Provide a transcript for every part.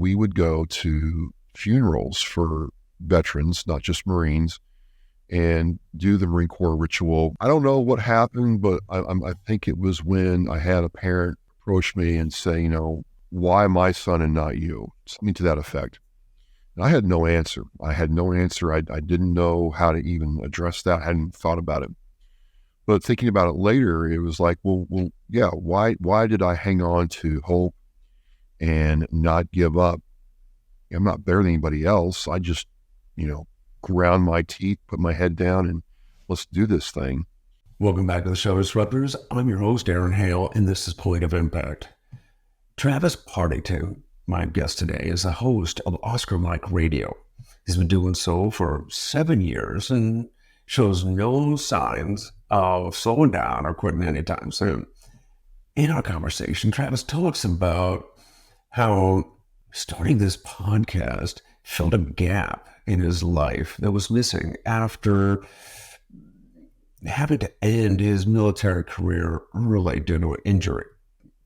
we would go to funerals for veterans, not just Marines, and do the Marine Corps ritual. I don't know what happened, but I think it was when I had a parent approach me and say, why my son and not you? Something to that effect. And I had no answer. I didn't know how to even address that. I hadn't thought about it. But thinking about it later, it was like, yeah, why did I hang on to hope and not give up? I'm not better than anybody else. I just, ground my teeth, put my head down, and let's do this thing. Welcome back to the show, Disruptors. I'm your host, Aaron Hale, and this is Point of Impact. Travis Partington, my guest today, is the host of Oscar Mike Radio. He's been doing so for 7 years and shows no signs of slowing down or quitting anytime soon. In our conversation, Travis talks about how starting this podcast filled a gap in his life that was missing after having to end his military career early due to an injury.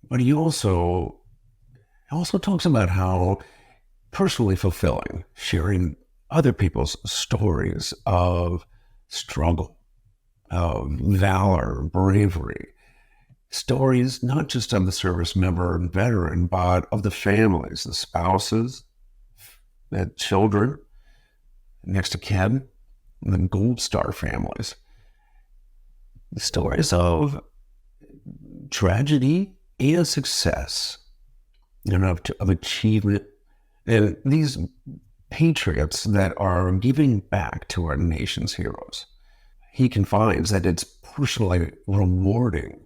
But he also talks about how personally fulfilling sharing other people's stories of struggle, of valor, bravery, stories not just of the service member and veteran, but of the families, the spouses, the children, next to kin, and the Gold Star families. The stories of tragedy and success, of achievement, and these patriots that are giving back to our nation's heroes. He confides that it's personally rewarding,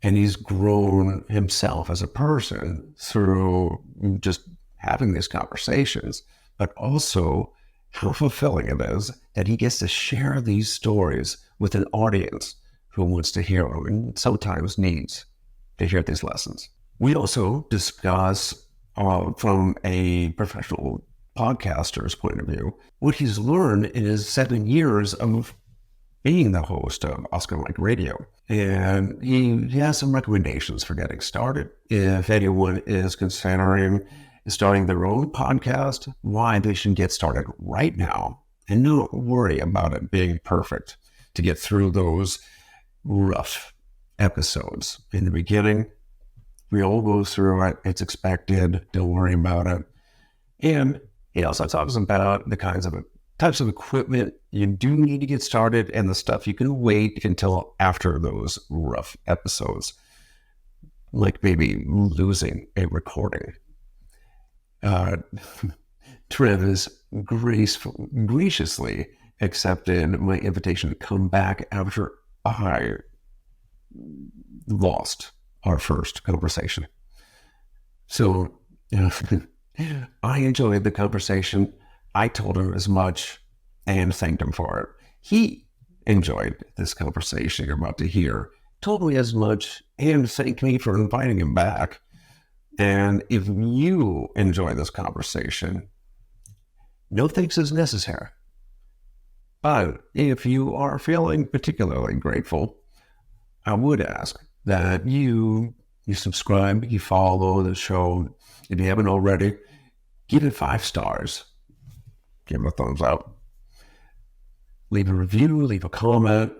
and he's grown himself as a person through just having these conversations, but also how fulfilling it is that he gets to share these stories with an audience who wants to hear them and sometimes needs to hear these lessons. We also discuss from a professional podcaster's point of view what he's learned in his 7 years of being the host of Oscar Mike Radio. And he has some recommendations for getting started. If anyone is considering starting their own podcast, why they should get started right now and not worry about it being perfect to get through those rough episodes. In the beginning, we all go through it. It's expected. Don't worry about it. And he also talks about the types of equipment you do need to get started and the stuff you can wait until after those rough episodes, like maybe losing a recording. Travis graciously accepted my invitation to come back after I lost our first conversation. So I enjoyed the conversation. I told him as much and thanked him for it. He enjoyed this conversation you're about to hear, told me as much and thanked me for inviting him back. And if you enjoy this conversation, no thanks is necessary. But if you are feeling particularly grateful, I would ask that you subscribe, you follow the show. If you haven't already, give it 5 stars. Give it a thumbs up. Leave a review, leave a comment,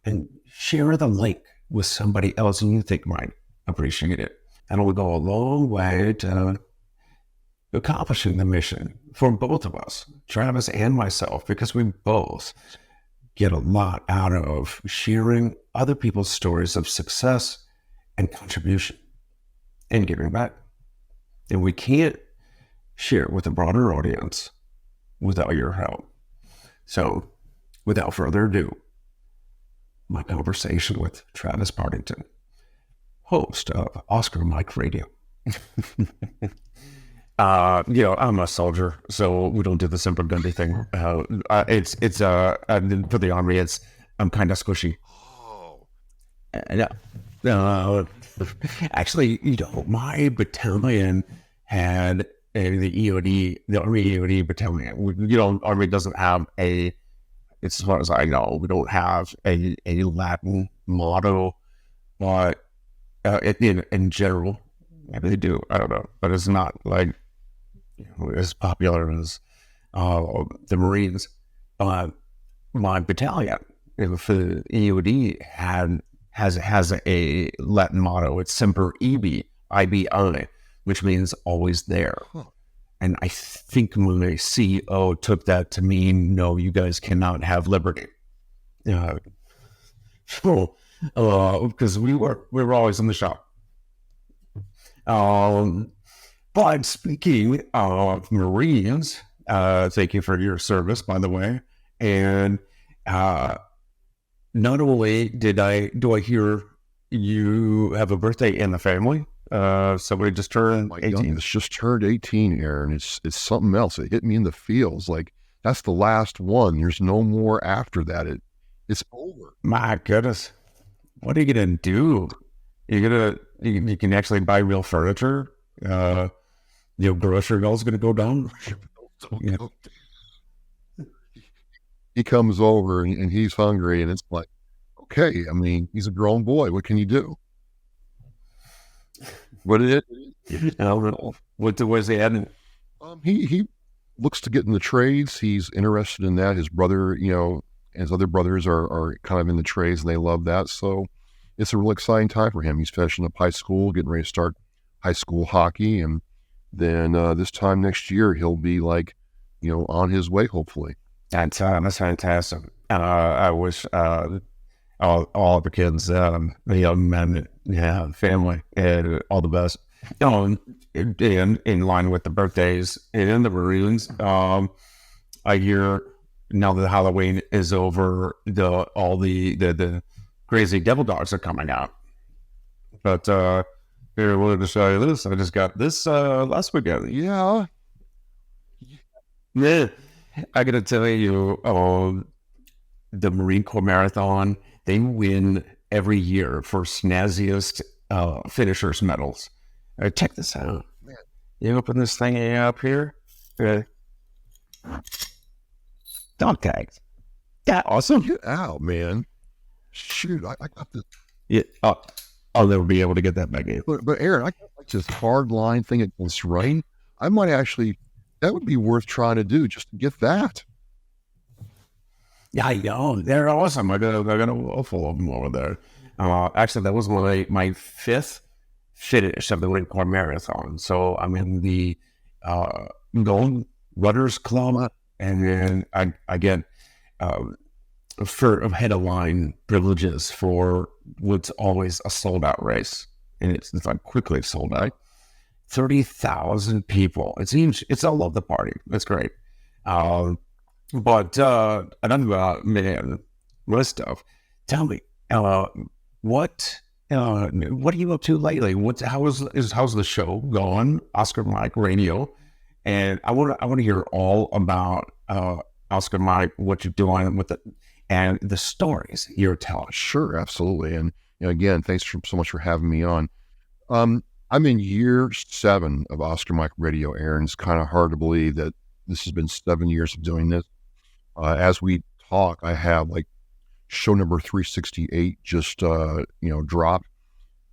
and share the link with somebody else who you think might appreciate it. And it will go a long way to accomplishing the mission for both of us, Travis and myself, because we both get a lot out of sharing other people's stories of success and contribution and giving back. And we can't share it with a broader audience without your help. So, without further ado, my conversation with Travis Partington, host of Oscar Mike Radio. I'm a soldier, so we don't do the simple Gundy thing. It's for the Army, I'm kind of squishy. Actually, my battalion had the EOD, the Army EOD battalion. Army doesn't have as far as I know, we don't have a Latin motto, but in general, maybe they do, I don't know, but it's not like as popular as the Marines. My battalion for the EOD has a Latin motto. It's Semper Ibi, which means always there. Huh. And I think my CEO took that to mean, no, you guys cannot have liberty. Because we were always in the shop. But speaking of Marines, thank you for your service, by the way. And not only do I hear you have a birthday in the family, somebody just turned 18. Youngest just turned 18, Aaron. It's something else. It hit me in the feels. Like, that's the last one. There's no more after that. It's over. My goodness. What are you going to do? You can actually buy real furniture. Grocery bill's going to go down. Yeah. He comes over and he's hungry, and it's like, okay, I mean, he's a grown boy. What can you do? What is it? I don't know. What's he adding? He looks to get in the trades. He's interested in that. His brother, his other brothers are kind of in the trades, and they love that. So it's a real exciting time for him. He's finishing up high school, getting ready to start high school hockey, and then this time next year he'll be on his way, hopefully. That's fantastic. I wish all the kids, the young men, family, and all the best. In line with the birthdays and the Marines, I hear now that Halloween is over, all the crazy devil dogs are coming out. But here, I wanted to show you this. I just got this last weekend. Yeah. I got to tell you, the Marine Corps Marathon, they win every year for snazziest finishers medals. Check this out. Man. You open this thing up here. Dog tags. Yeah, awesome. Get out, man. Shoot, I got this. Yeah, I'll never be able to get that back in. But Aaron, I got this hard line thing against rain. I might actually, that would be worth trying to do, just to get that. Yeah, I know. They're awesome. I got a wall full of them over there. Actually, that was my fifth finish of the Marine Corps Marathon. So I'm in the Gold Rudders Club, and then I get head of line privileges for what's always a sold out race, and it's like quickly sold out. 30,000 people. It's all of the party. It's great. But enough about my stuff. Tell me, what are you up to lately? How's the show going? Oscar Mike Radio, and I want to hear all about Oscar Mike, what you're doing with it, and the stories you're telling. Sure, absolutely. And again, thanks so much for having me on. I'm in year 7 of Oscar Mike Radio, Aaron. It's kind of hard to believe that this has been 7 years of doing this. As we talk, I have show number 368 just dropped.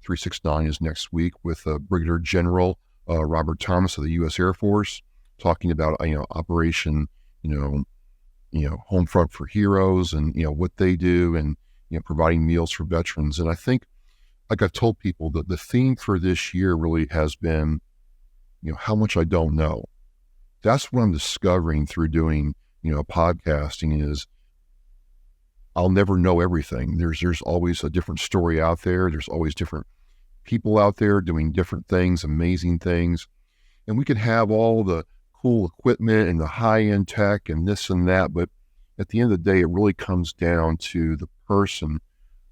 369 is next week with Brigadier General Robert Thomas of the U.S. Air Force, talking about Operation Home Front for Heroes, and what they do, and providing meals for veterans. And I think, like I've told people, that the theme for this year really has been how much I don't know. That's what I'm discovering through doing podcasting, is I'll never know everything. There's always a different story out there. There's always different people out there doing different things, amazing things. And we can have all the cool equipment and the high-end tech and this and that, but at the end of the day, it really comes down to the person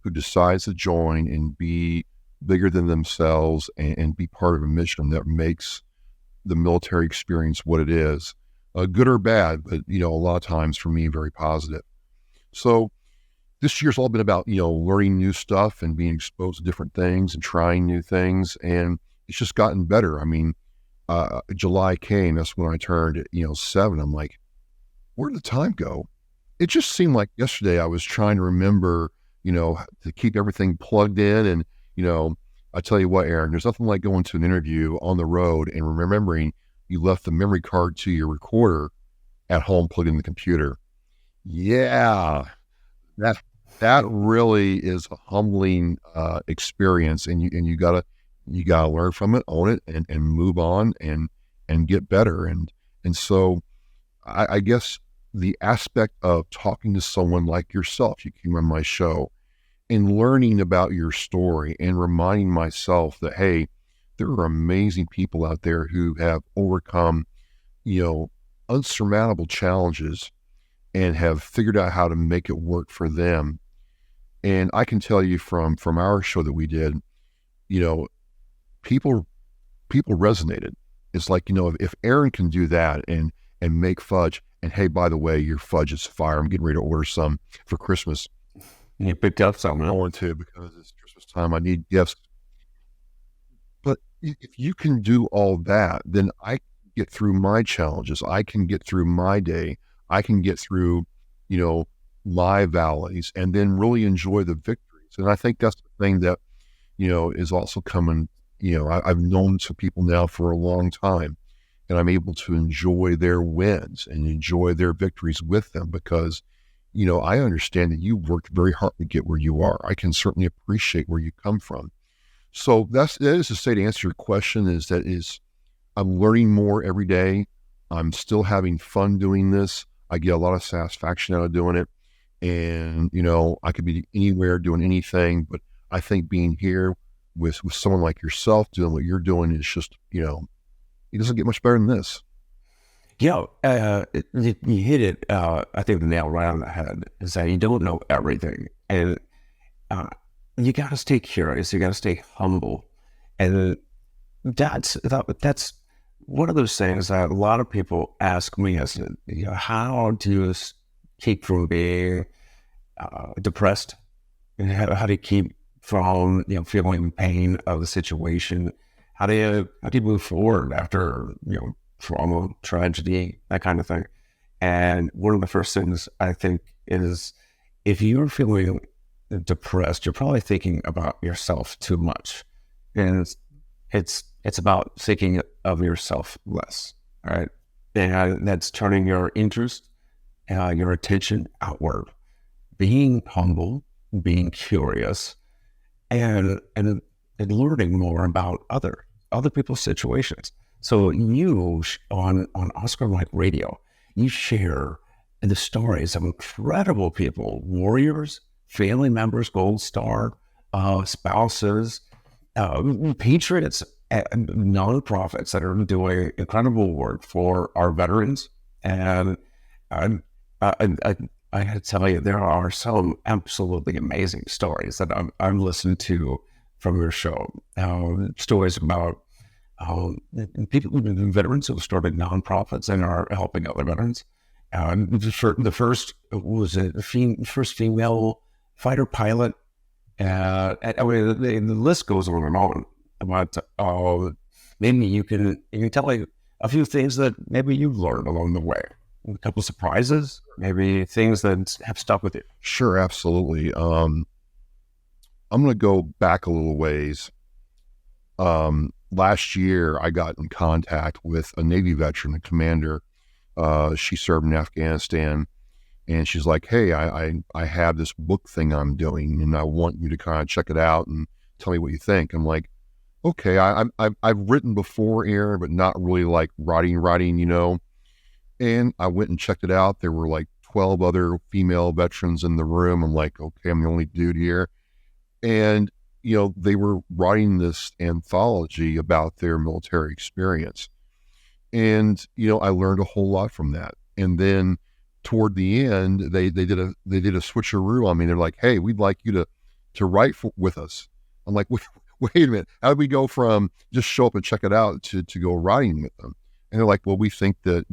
who decides to join and be bigger than themselves and be part of a mission that makes the military experience what it is. Good or bad, but a lot of times for me, very positive. So this year's all been about learning new stuff and being exposed to different things and trying new things, and it's just gotten better. I mean, July came, that's when I turned 7. I'm like, where did the time go? It just seemed like yesterday I was trying to remember to keep everything plugged in, and I tell you what, Aaron, there's nothing like going to an interview on the road and remembering you left the memory card to your recorder at home, plugged in the computer. Yeah, that really is a humbling experience, and you gotta learn from it, own it, and move on and get better. And so I guess the aspect of talking to someone like yourself, you came on my show, and learning about your story and reminding myself that, hey, there are amazing people out there who have overcome, unsurmountable challenges and have figured out how to make it work for them. And I can tell you from our show that we did, people resonated. It's like, if Aaron can do that and make fudge, and hey, by the way, your fudge is fire. I'm getting ready to order some for Christmas. You picked up some, I want to, because it's Christmas time. I need gifts. But if you can do all that, then I can get through my challenges. I can get through my day. I can get through, my valleys, and then really enjoy the victories. And I think that's the thing that, is also coming. I've known some people now for a long time, and I'm able to enjoy their wins and enjoy their victories with them because, I understand that you worked very hard to get where you are. I can certainly appreciate where you come from. So that is to say, to answer your question, I'm learning more every day. I'm still having fun doing this. I get a lot of satisfaction out of doing it. And, I could be anywhere doing anything, but I think being here with someone like yourself doing what you're doing is just, it doesn't get much better than this. Yeah, you hit it, I think the nail right on the head, is that you don't know everything. And you got to stay curious. You got to stay humble. And that's one of those things that a lot of people ask me is, how do you keep from being depressed? And how do you keep from, feeling the pain of the situation? How do you move forward after, trauma, tragedy, that kind of thing? And one of the first things I think is, if you're feeling depressed, you're probably thinking about yourself too much. And it's about thinking of yourself less, all right? And that's turning your interest, your attention outward, being humble, being curious, and learning more about other people's situations. So you, on Oscar Light Radio, you share the stories of incredible people, warriors, family members, Gold Star, spouses, patriots, and nonprofits that are doing incredible work for our veterans. And I had to tell you, there are some absolutely amazing stories that I'm listening to from your show. Stories about people, veterans who started nonprofits and are helping other veterans. The first was the first female fighter pilot. The list goes on and on. But maybe you can tell me a few things that maybe you've learned along the way. A couple of surprises, maybe things that have stuck with you. Sure, absolutely. I'm going to go back a little ways. Last year, I got in contact with a Navy veteran, a commander. She served in Afghanistan, and she's like, "Hey, I have this book thing I'm doing, and I want you to kind of check it out and tell me what you think." I'm like, "Okay, I've written before, Aaron, but not really like writing, And I went and checked it out. There were like 12 other female veterans in the room. I'm like, okay, I'm the only dude here. And, they were writing this anthology about their military experience. And, I learned a whole lot from that. And then toward the end, they did a switcheroo on me. They're like, "Hey, we'd like you to write with us." I'm like, wait a minute. How did we go from just show up and check it out to go writing with them? And they're like, "Well, we think that,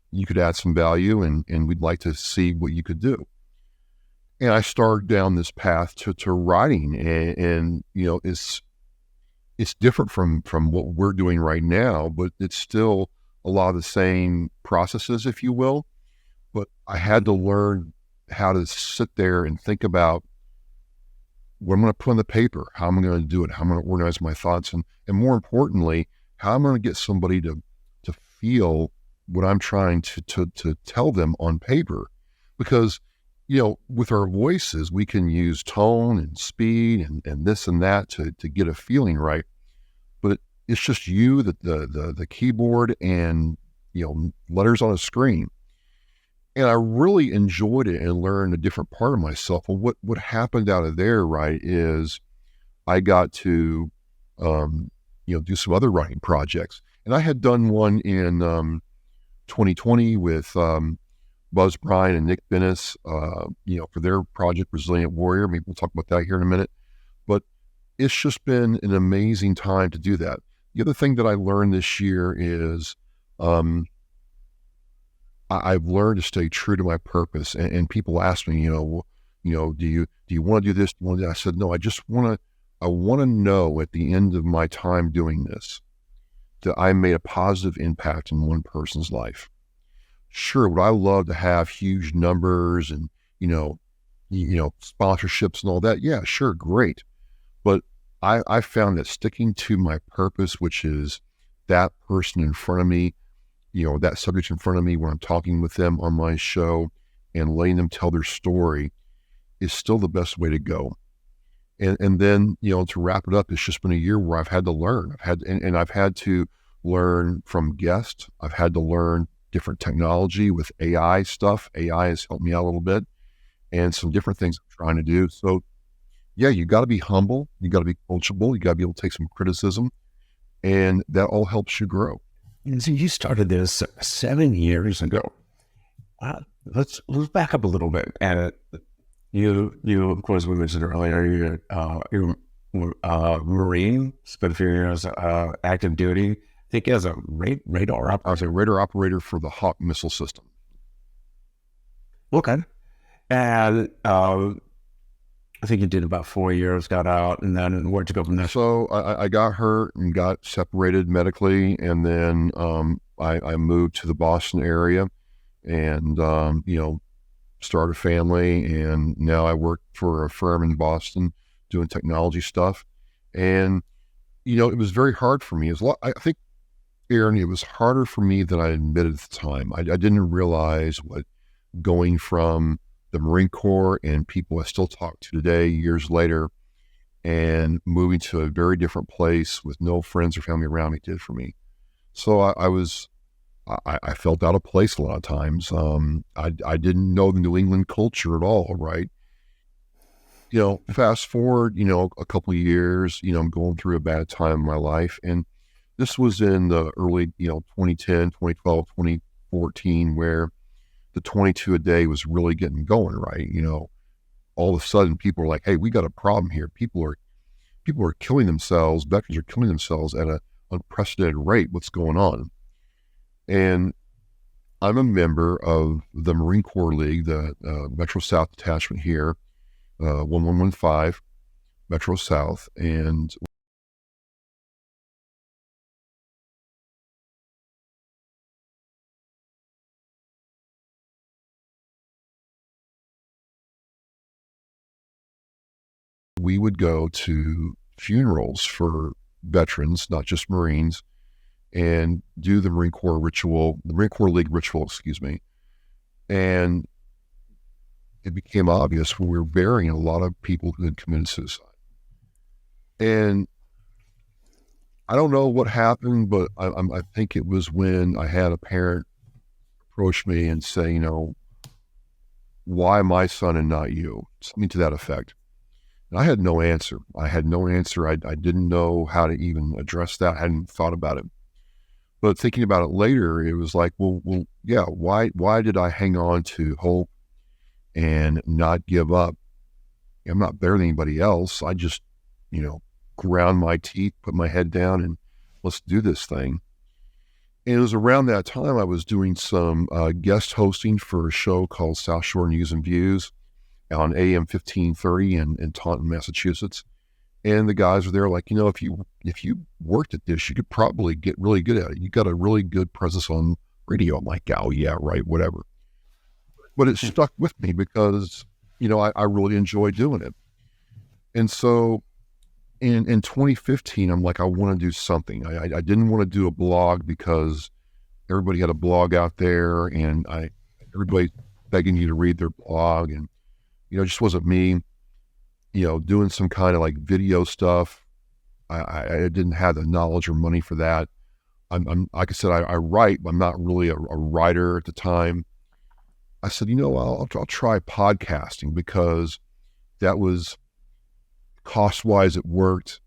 you could add some value and we'd like to see what you could do." And I started down this path to writing, and it's different from what we're doing right now, but it's still a lot of the same processes, if you will. But I had to learn how to sit there and think about what I'm going to put on the paper, how am I going to do it, how I'm going to organize my thoughts, and more importantly, how I'm going to get somebody to feel what I'm trying to tell them on paper. Because, with our voices, we can use tone and speed and this and that to get a feeling right. But it's just you, the keyboard, and, letters on a screen. And I really enjoyed it and learned a different part of myself. And what happened out of there, right, is I got to, do some other writing projects. And I had done one in 2020 with Buzz Bryan and Nick Bennis, for their project Resilient Warrior. Maybe we'll talk about that here in a minute. But it's just been an amazing time to do that. The other thing that I learned this year is I've learned to stay true to my purpose. And people ask me, do you want to do this? Do you want to do that? I said, no, I want to know at the end of my time doing this that I made a positive impact in one person's life. Sure, would I love to have huge numbers and, sponsorships and all that? Yeah, sure, great. But I found that sticking to my purpose, which is that person in front of me, that subject in front of me when I'm talking with them on my show and letting them tell their story, is still the best way to go. And then, to wrap it up, it's just been a year where I've had to learn. I've had to learn from guests. I've had to learn different technology with AI stuff. AI has helped me out a little bit, and some different things I'm trying to do. So yeah, you got to be humble. You got to be coachable. You got to be able to take some criticism, and that all helps you grow. And so you started this 7 years ago. Let's back up a little bit. And you of course, we mentioned earlier, you're Marine, spent a few years active duty. I think as a radar operator. I was a radar operator for the Hawk missile system. Okay. And I think you did about 4 years, got out, and then where'd you go from there? So I got hurt and got separated medically, and then I moved to the Boston area and, started a family, and now I work for a firm in Boston doing technology stuff. And, it was very hard for me. I think, Aaron, it was harder for me than I admitted at the time. I didn't realize what going from the Marine Corps and people I still talk to today, years later, and moving to a very different place with no friends or family around me did for me. So I felt out of place a lot of times. I didn't know the New England culture at all, right? Fast forward, a couple of years, I'm going through a bad time in my life. And this was in the early, 2010, 2012, 2014, where the 22 a day was really getting going, right? All of a sudden people are like, hey, we got a problem here. People are killing themselves. Veterans are killing themselves at an unprecedented rate. What's going on? And I'm a member of the Marine Corps League, the Metro South Detachment here, 1115 Metro South. And we would go to funerals for veterans, not just Marines, and do the Marine Corps League ritual, excuse me. And it became obvious when we were burying a lot of people who had committed suicide. And I don't know what happened, but I think it was when I had a parent approach me and say, why my son and not you? Something to that effect. And I had no answer. I didn't know how to even address that. I hadn't thought about it. But thinking about it later, it was like, well, yeah, why did I hang on to hope and not give up? I'm not better than anybody else. I just, ground my teeth, put my head down, and let's do this thing. And it was around that time I was doing some guest hosting for a show called South Shore News and Views on AM 1530 in Taunton, Massachusetts. And the guys were there like, if you worked at this, you could probably get really good at it. You got a really good presence on radio. I'm like, oh yeah, right, whatever. But it stuck with me because, I really enjoy doing it. And so in 2015, I'm like, I want to do something. I didn't want to do a blog because everybody had a blog out there, and everybody begging you to read their blog, and it just wasn't me. Doing some kind of like video stuff. I didn't have the knowledge or money for that. I'm like I said, I write, but I'm not really a writer at the time. I said, I'll try podcasting, because that was cost-wise, it worked,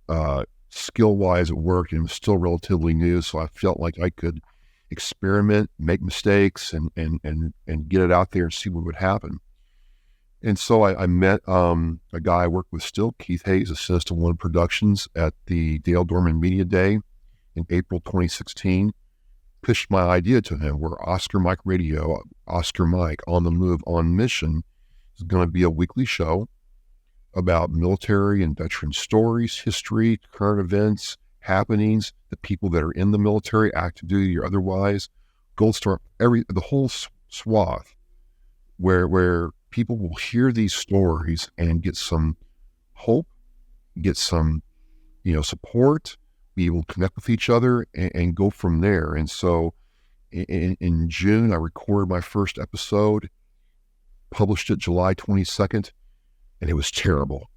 skill-wise, it worked, and it was still relatively new. So I felt like I could experiment, make mistakes, and get it out there and see what would happen. And so I met a guy I worked with still, Keith Hayes of Sinister One Productions, at the Dale Dorman Media Day in April 2016. Pitched my idea to him, where Oscar Mike Radio, Oscar Mike, On the Move, On Mission, is going to be a weekly show about military and veteran stories, history, current events, happenings, the people that are in the military, active duty or otherwise, Gold Star, the whole swath, where people will hear these stories and get some hope, get some, support, be able to connect with each other, and go from there. And so in June, I recorded my first episode, published it July 22nd, and it was terrible.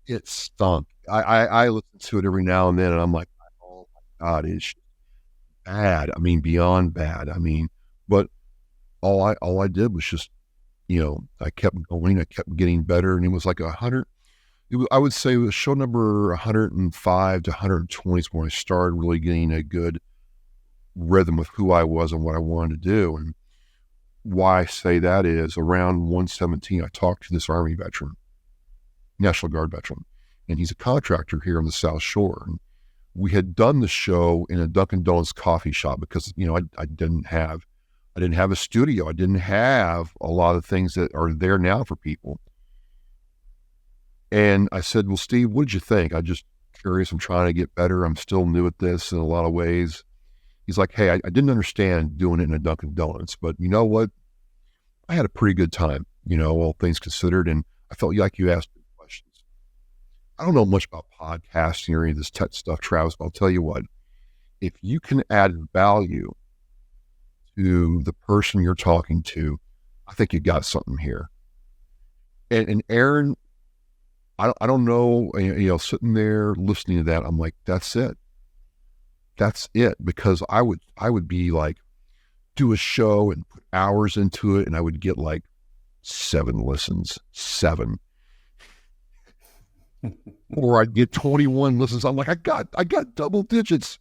It stunk. I listen to it every now and then, and I'm like, oh my God, it's bad. I mean, beyond bad. I mean, but all I did was just, I kept going, I kept getting better, and it was like 100. I would say it was show number 105 to 120 is when I started really getting a good rhythm with who I was and what I wanted to do. And why I say that is, around 117, I talked to this Army veteran, National Guard veteran, and he's a contractor here on the South Shore. And we had done the show in a Dunkin' Donuts coffee shop because, I didn't have a studio. I didn't have a lot of things that are there now for people. And I said, well, Steve, what did you think? I'm just curious. I'm trying to get better. I'm still new at this in a lot of ways. He's like, hey, I didn't understand doing it in a Dunkin' Donuts, but you know what? I had a pretty good time, all things considered. And I felt like you asked good questions. I don't know much about podcasting or any of this tech stuff, Travis, but I'll tell you what, if you can add value to the person you're talking to, I think you got something here. And Aaron, I don't know, sitting there listening to that, I'm like, that's it. That's it. Because I would be like, do a show and put hours into it, and I would get like 7 listens, 7. Or I'd get 21 listens. I'm like, I got double digits.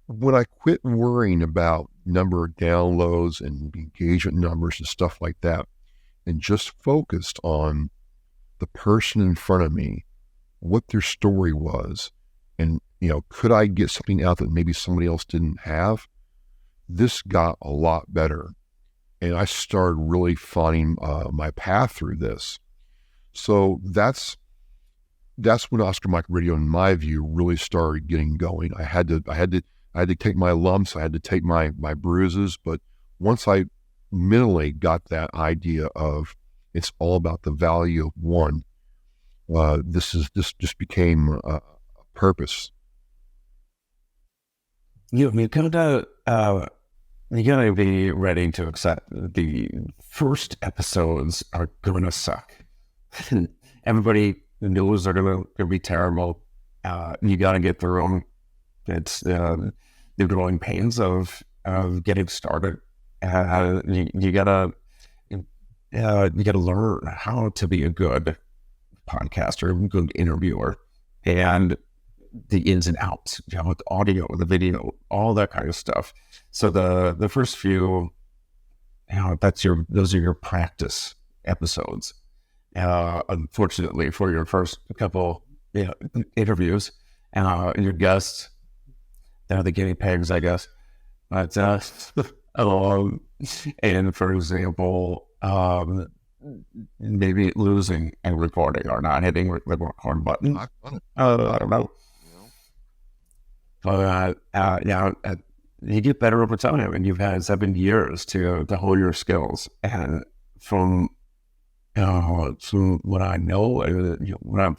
When I quit worrying about number of downloads and engagement numbers and stuff like that, and just focused on the person in front of me, what their story was, and, could I get something out that maybe somebody else didn't have? This got a lot better. And I started really finding my path through this. So that's when Oscar Mike Radio, in my view, really started getting going. I had to take my lumps, I had to take my bruises, but once I mentally got that idea of it's all about the value of one, this just became a purpose. You gotta be ready to accept the first episodes are gonna suck. Everybody knows they're gonna be terrible. You gotta get through them. It's the growing pains of getting started. You gotta learn how to be a good podcaster, a good interviewer, and the ins and outs, the audio, the video, all that kind of stuff. So the first few, those are your practice episodes. Unfortunately, for your first couple interviews, your guests, they're the guinea pigs, I guess. But and for example, maybe losing and recording or not hitting the record button. I don't know. But you get better over time, and you've had 7 years to hone your skills. And from what I know, what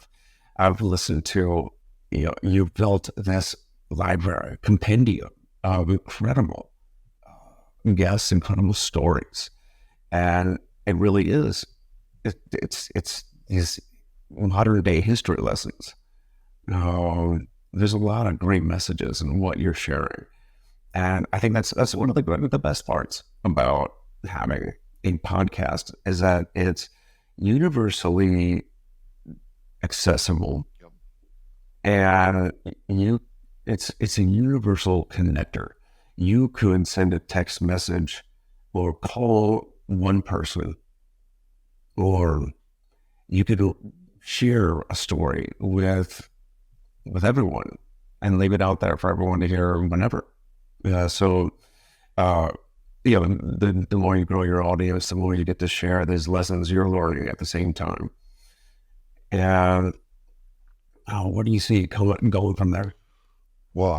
I've listened to, you've built this library compendium of incredible guests, incredible stories. And it really is. It's these modern day history lessons. There's a lot of great messages in what you're sharing. And I think that's one of the best parts about having a podcast is that it's universally accessible, and it's a universal connector. You could send a text message or call one person, or you could share a story with everyone and leave it out there for everyone to hear whenever. So the more you grow your audience, the more you get to share these lessons you're learning at the same time. And what do you see going from there? Well,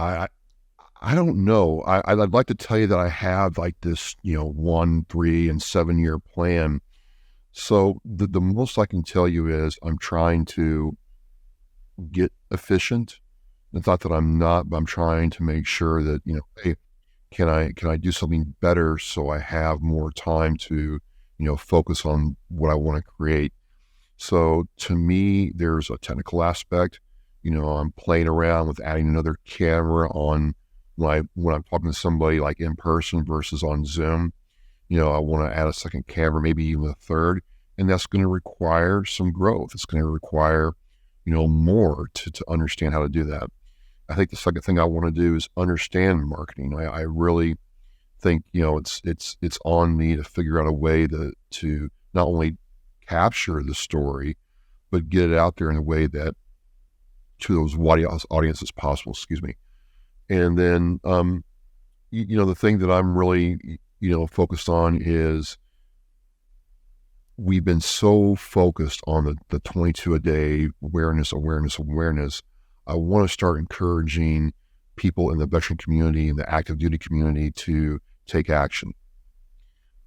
I don't know. I'd like to tell you that I have like this, 1, 3, and 7 year plan. So the most I can tell you is I'm trying to get efficient. It's not that I'm not, but I'm trying to make sure that, hey, can I do something better so I have more time to, focus on what I want to create. So to me, there's a technical aspect. I'm playing around with adding another camera on when I'm talking to somebody like in person versus on Zoom. I want to add a second camera, maybe even a third, and that's going to require some growth. It's going to require, more to understand how to do that. I think the second thing I want to do is understand marketing. I really think, it's on me to figure out a way to not only capture the story, but get it out there in a way that to those wide audience as possible, excuse me. And then, the thing that I'm really, focused on is we've been so focused on the 22 a day awareness. I want to start encouraging people in the veteran community and the active duty community to take action.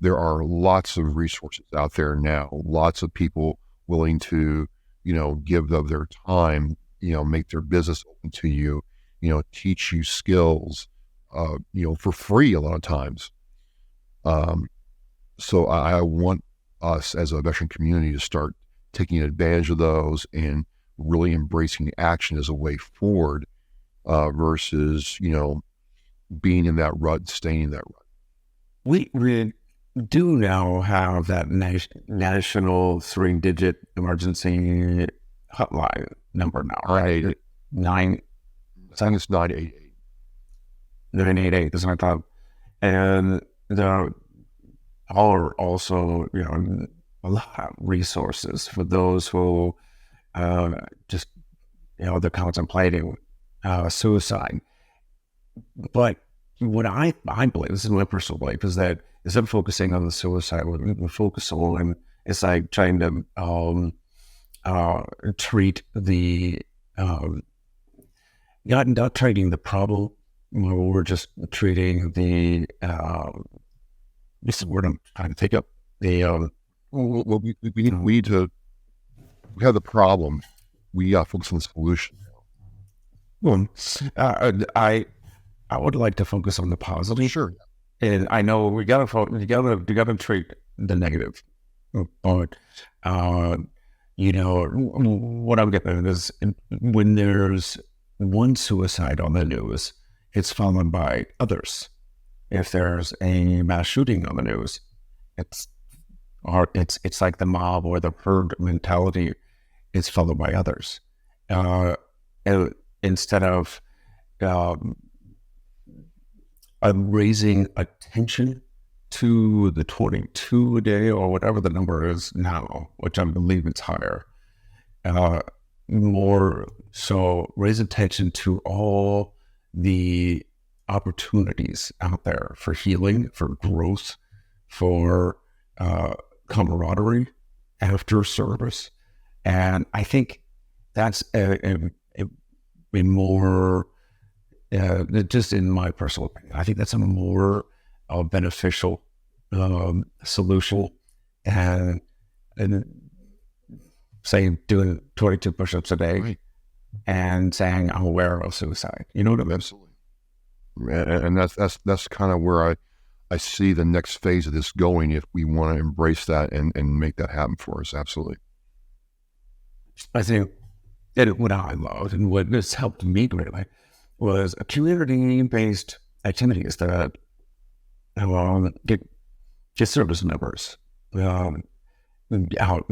There are lots of resources out there now, lots of people willing to, give of their time, make their business open to you, teach you skills, for free a lot of times. So I want us as a veteran community to start taking advantage of those and really embracing action as a way forward versus, being in that rut, staying in that rut. We do now have that national 3-digit emergency hotline number now, right? I think it's 988. 988, that's what I thought. And there are also, a lot of resources for those who just, they're contemplating suicide. But what I believe, this is my personal belief, is that instead of focusing on the suicide, we focus on, it's like trying to treat the, not treating the problem, we're just treating the, this is the word I'm trying to take up, the, well, we need to, we have the problem, we focus on the solution. Well, I would like to focus on the positive. Sure. And I know you gotta treat the negative, but what I'm getting at is when there's one suicide on the news, it's followed by others. If there's a mass shooting on the news, it's like the mob or the herd mentality. It's followed by others. Instead of raising attention to the 22 a day or whatever the number is now, which I believe it's higher, more so raise attention to all the opportunities out there for healing, for growth, for camaraderie after service. And I think that's a more, just in my personal opinion, I think that's a more beneficial solution and say doing 22 push-ups a day, right, and saying I'm aware of suicide. You know what I mean? Absolutely. And that's kind of where I see the next phase of this going if we want to embrace that and make that happen for us. Absolutely. I think that what I loved and what this helped me greatly was a community-based activities that get service members out.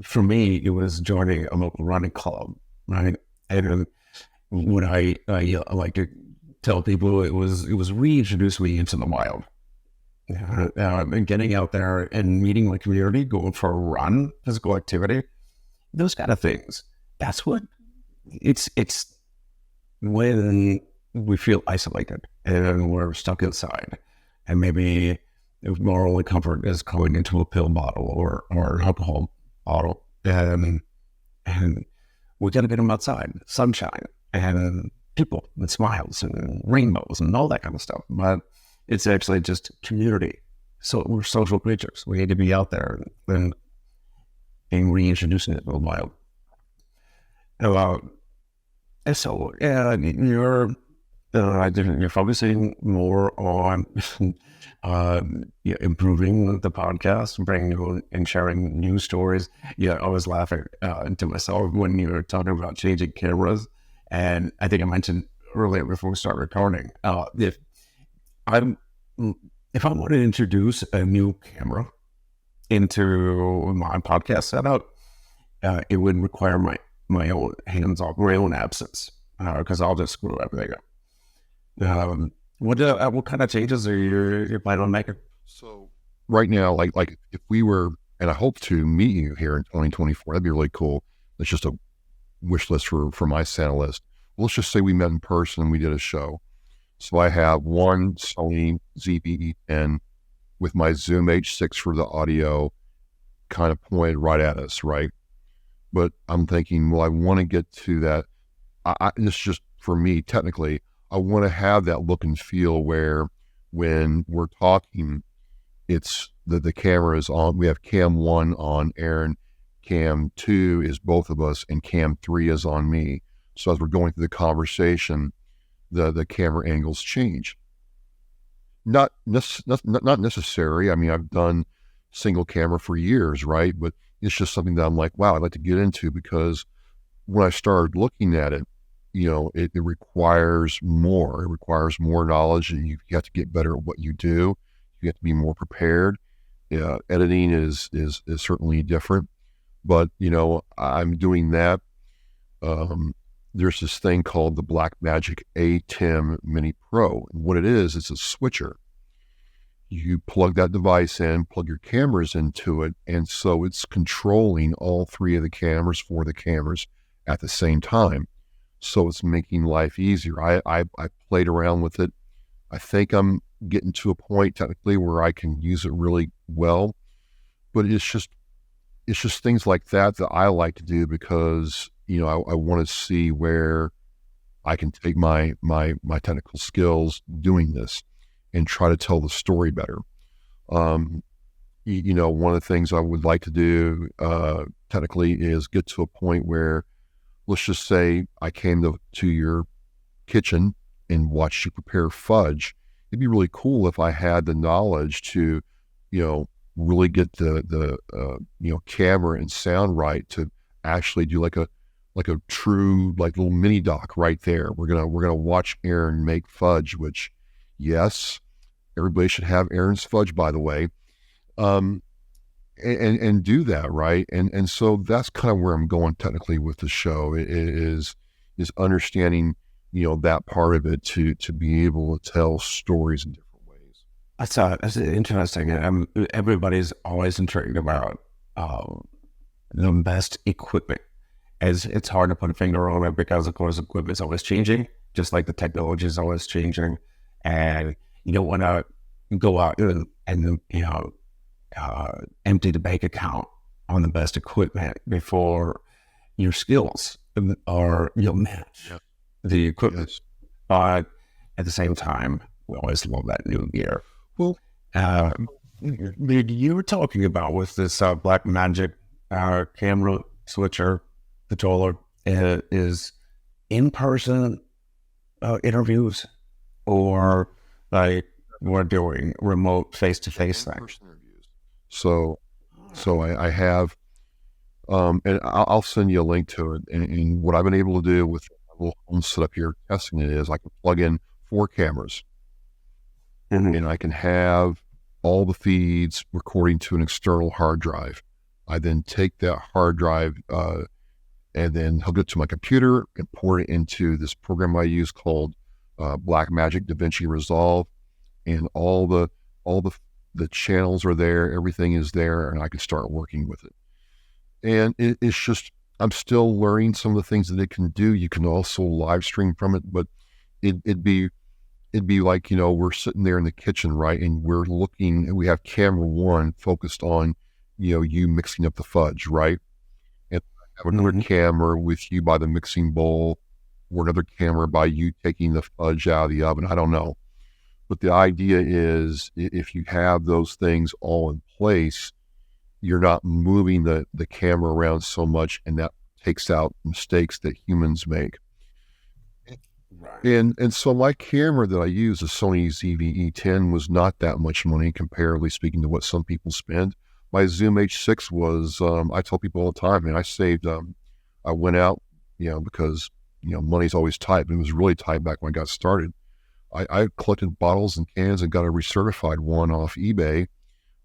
For me, it was joining a local running club, right? And what I like to tell people, it was reintroduce me into the wild. And getting out there and meeting my community, going for a run, physical activity, those kind of things. That's what it's when we feel isolated and we're stuck inside, and maybe our only comfort is going into a pill bottle or an alcohol bottle, and we got to get them outside, sunshine and people and smiles and rainbows and all that kind of stuff. But it's actually just community. So we're social creatures. We need to be out there and reintroducing it to the wild. And so you're focusing more on improving the podcast, bringing new and sharing new stories. Yeah, I was laughing to myself when you were talking about changing cameras, and I think I mentioned earlier before we start recording, if I want to introduce a new camera into my podcast setup, it would require my own hands off, my own absence, because I'll just screw everything up. What kind of changes are you planning on making? So right now, like if we were, and I hope to meet you here in 2024, that'd be really cool. It's just a wish list for my Santa list. Let's just say we met in person and we did a show. So I have one Sony ZV-E10 with my Zoom H6 for the audio kind of pointed right at us, right? But I'm thinking, well, I want to get to that. This is just for me, technically, I want to have that look and feel where when we're talking, it's the camera is on. We have cam 1 on Aaron, cam 2 is both of us, and cam 3 is on me. So as we're going through the conversation, the camera angles change. Not necessary. I mean, I've done single camera for years, right? But it's just something that I'm like, wow, I'd like to get into, because when I started looking at it, it requires more. It requires more knowledge, and you have to get better at what you do. You have to be more prepared. Editing is certainly different, but I'm doing that. There's this thing called the Blackmagic ATEM Mini Pro. And what it is, it's a switcher. You plug that device in, plug your cameras into it, and so it's controlling all 3 of the cameras, 4 of the cameras at the same time. So it's making life easier. I played around with it. I think I'm getting to a point technically where I can use it really well, but it's just things like that I like to do, because I want to see where I can take my technical skills doing this and try to tell the story better. One of the things I would like to do technically is get to a point where, let's just say I came to your kitchen and watched you prepare fudge. It'd be really cool if I had the knowledge to, really get the camera and sound right to actually do like a true little mini doc right there. We're gonna watch Aaron make fudge, which, yes, everybody should have Aaron's fudge, by the way, and do that right. And so that's kind of where I'm going technically with the show. It is understanding that part of it to be able to tell stories in different ways. That's interesting. Everybody's always intrigued about the best equipment. As it's hard to put a finger on it, because of course equipment is always changing, just like the technology is always changing, and you don't want to go out and empty the bank account on the best equipment before your skills are match the equipment. Yes. But at the same time, we always love that new gear. Well, you were talking about with this Blackmagic camera switcher controller is in person interviews, or like we're doing remote face-to-face thing. In-person interviews. So I have, and I'll send you a link to it. And what I've been able to do with a little home setup here testing it is I can plug in 4 cameras, and I can have all the feeds recording to an external hard drive. I then take that hard drive and then hook it to my computer and port it into this program I use called Blackmagic DaVinci Resolve, and all the channels are there, everything is there, and I can start working with it. And it's just, I'm still learning some of the things that it can do. You can also live stream from it, but it'd be like, we're sitting there in the kitchen, right? And we're looking, and we have camera 1 focused on, you mixing up the fudge, right? And I have another camera with you by the mixing bowl, or another camera by you taking the fudge out of the oven. I don't know. But the idea is, if you have those things all in place, you're not moving the camera around so much, and that takes out mistakes that humans make. Right. And so my camera that I use, the Sony ZV-E10, was not that much money, comparatively speaking, to what some people spend. My Zoom H6 was, I tell people all the time, man, I saved, I went out, because, money's always tight, but it was really tight back when I got started. I collected bottles and cans and got a recertified one off eBay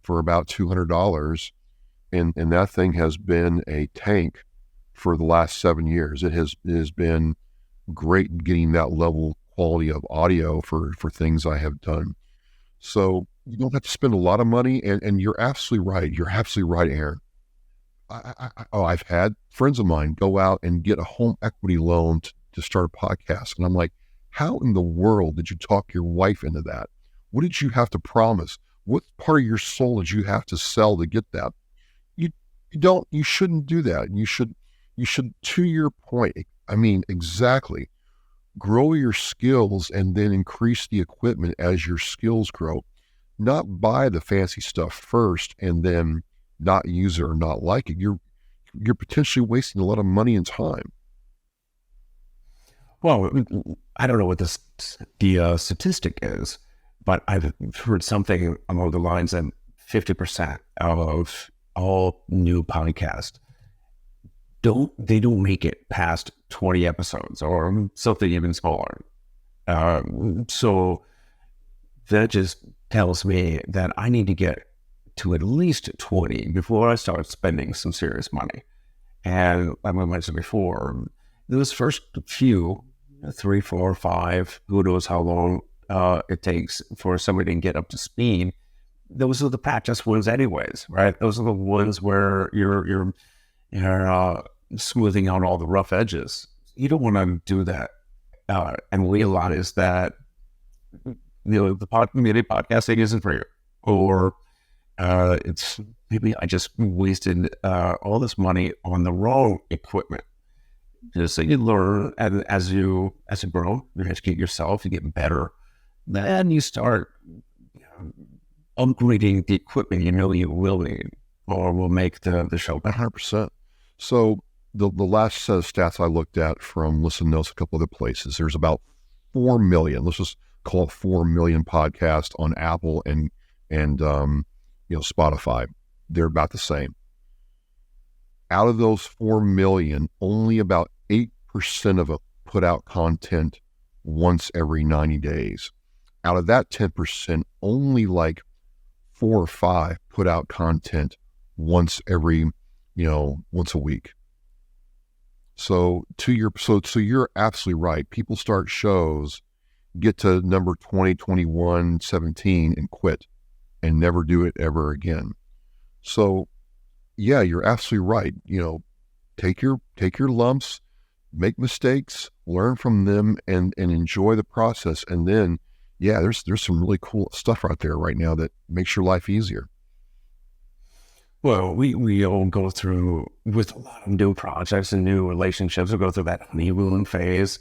for about $200. And that thing has been a tank for the last 7 years. It has been great getting that level quality of audio for things I have done. So you don't have to spend a lot of money, and you're absolutely right. You're absolutely right, Aaron. I've had friends of mine go out and get a home equity loan to start a podcast. And I'm like, how in the world did you talk your wife into that? What did you have to promise? What part of your soul did you have to sell to get that? You shouldn't do that. You should, to your point, I mean, exactly, grow your skills and then increase the equipment as your skills grow. Not buy the fancy stuff first and then not use it or not like it. You're potentially wasting a lot of money and time. Well, I don't know what the statistic is, but I've heard something along the lines that 50% of all new podcasts don't make it past 20 episodes or something even smaller. So that just tells me that I need to get to at least 20 before I start spending some serious money. And like I mentioned before, those first few, 3, 4, 5, who knows how long it takes for somebody to get up to speed. Those are the practice ones anyways, right? Those are the ones where you're smoothing out all the rough edges. You don't want to do that and realize that the community podcasting isn't for you, or it's maybe I just wasted all this money on the wrong equipment. Just so you learn, and as you grow, you educate yourself, you get better. Then you start upgrading the equipment you will need, or will make the show better. 100%. So the last set of stats I looked at from Listen Notes, a couple other places, there's about 4 million. Let's just call it 4 million podcasts on Apple and Spotify. They're about the same. Out of those 4 million, only about 8% of them put out content once every 90 days. Out of that 10%, only like 4 or 5 put out content once every, once a week. So you're absolutely right. People start shows, get to number 20, 21, 17 and quit and never do it ever again. So yeah, you're absolutely right. Take your lumps, make mistakes, learn from them, and enjoy the process. And then, yeah, there's some really cool stuff out there right now that makes your life easier. Well, we all go through, with a lot of new projects and new relationships, we go through that honeymoon phase,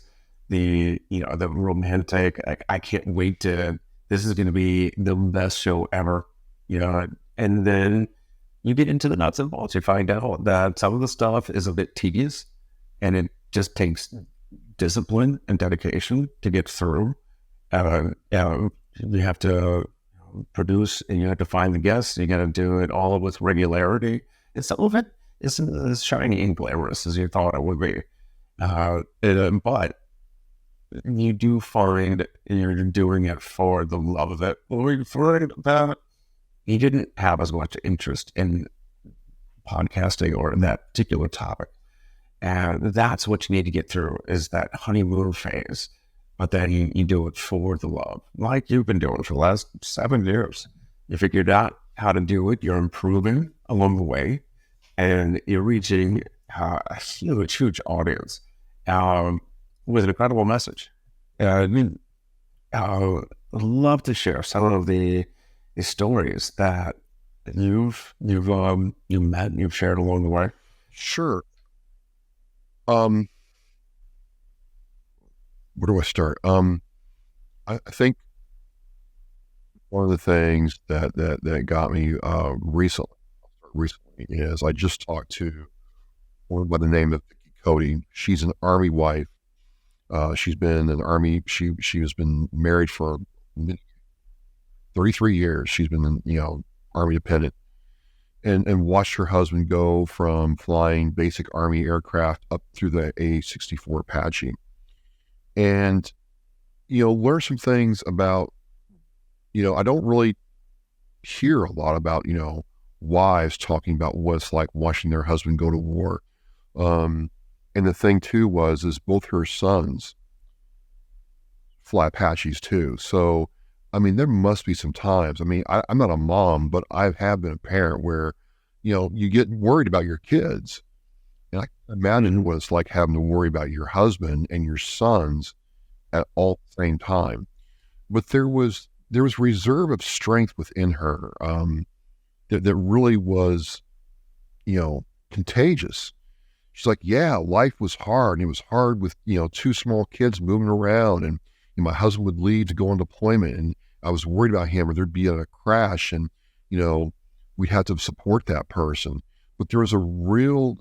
the romantic, I can't wait this is going to be the best show ever, and then you get into the nuts and bolts. You find out that some of the stuff is a bit tedious and it just takes discipline and dedication to get through. You have to produce, and you have to find the guests. You got to do it all with regularity. And some of it isn't as shiny and glamorous as you thought it would be. But you do find you're doing it for the love of it. We find that you didn't have as much interest in podcasting or that particular topic. And that's what you need to get through, is that honeymoon phase. But then you do it for the love, like you've been doing for the last 7 years. You figured out how to do it. You're improving along the way, and you're reaching a huge, huge audience with an incredible message. I'd love to share some of the stories that you've met and you've shared along the way. Sure. Where do I start? I think one of the things that got me recently is I just talked to one by the name of Vicky Cody. She's an Army wife. She's been in the Army. She has been married for 33 years. She's been Army dependent, and watched her husband go from flying basic Army aircraft up through the A-64 Apache. And, learn some things about, I don't really hear a lot about, wives talking about what it's like watching their husband go to war. And the thing too is both her sons fly Apaches too. So, there must be some times, I'm not a mom, but I have been a parent where, you get worried about your kids. And I can imagine what it's like having to worry about your husband and your sons at all the same time. But there was reserve of strength within her that really was, contagious. She's like, yeah, life was hard. And it was hard with, 2 small kids moving around. And my husband would leave to go on deployment. And I was worried about him, or there'd be a crash. And, we'd have to support that person. But there was a real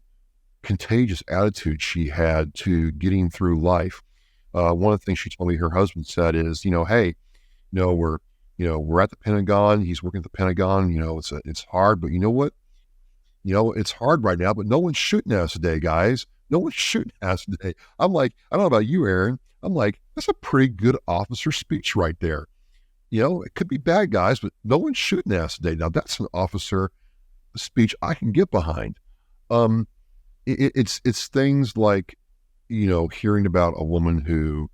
contagious attitude she had to getting through life. One of the things she told me her husband said is, hey, we're at the Pentagon. He's working at the Pentagon. It's hard, but you know what? It's hard right now, but no one's shooting at us today, guys. No one's shooting at us today. I'm like, I don't know about you, Aaron. I'm like, that's a pretty good officer speech right there. It could be bad guys, but no one's shooting at us today. Now that's an officer speech I can get behind. It's things like, hearing about a woman who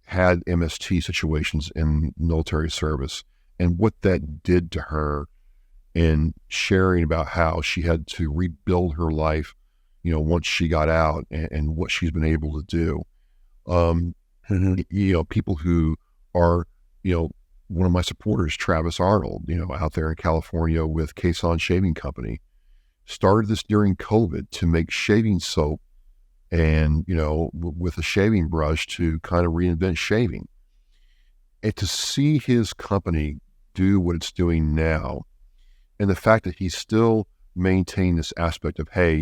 had MST situations in military service and what that did to her, and sharing about how she had to rebuild her life, once she got out, and what she's been able to do. People who are, one of my supporters, Travis Arnold, out there in California with Quezon Shaving Company, started this during COVID to make shaving soap and, with a shaving brush to kind of reinvent shaving. And to see his company do what it's doing now, and the fact that he's still maintained this aspect of, hey,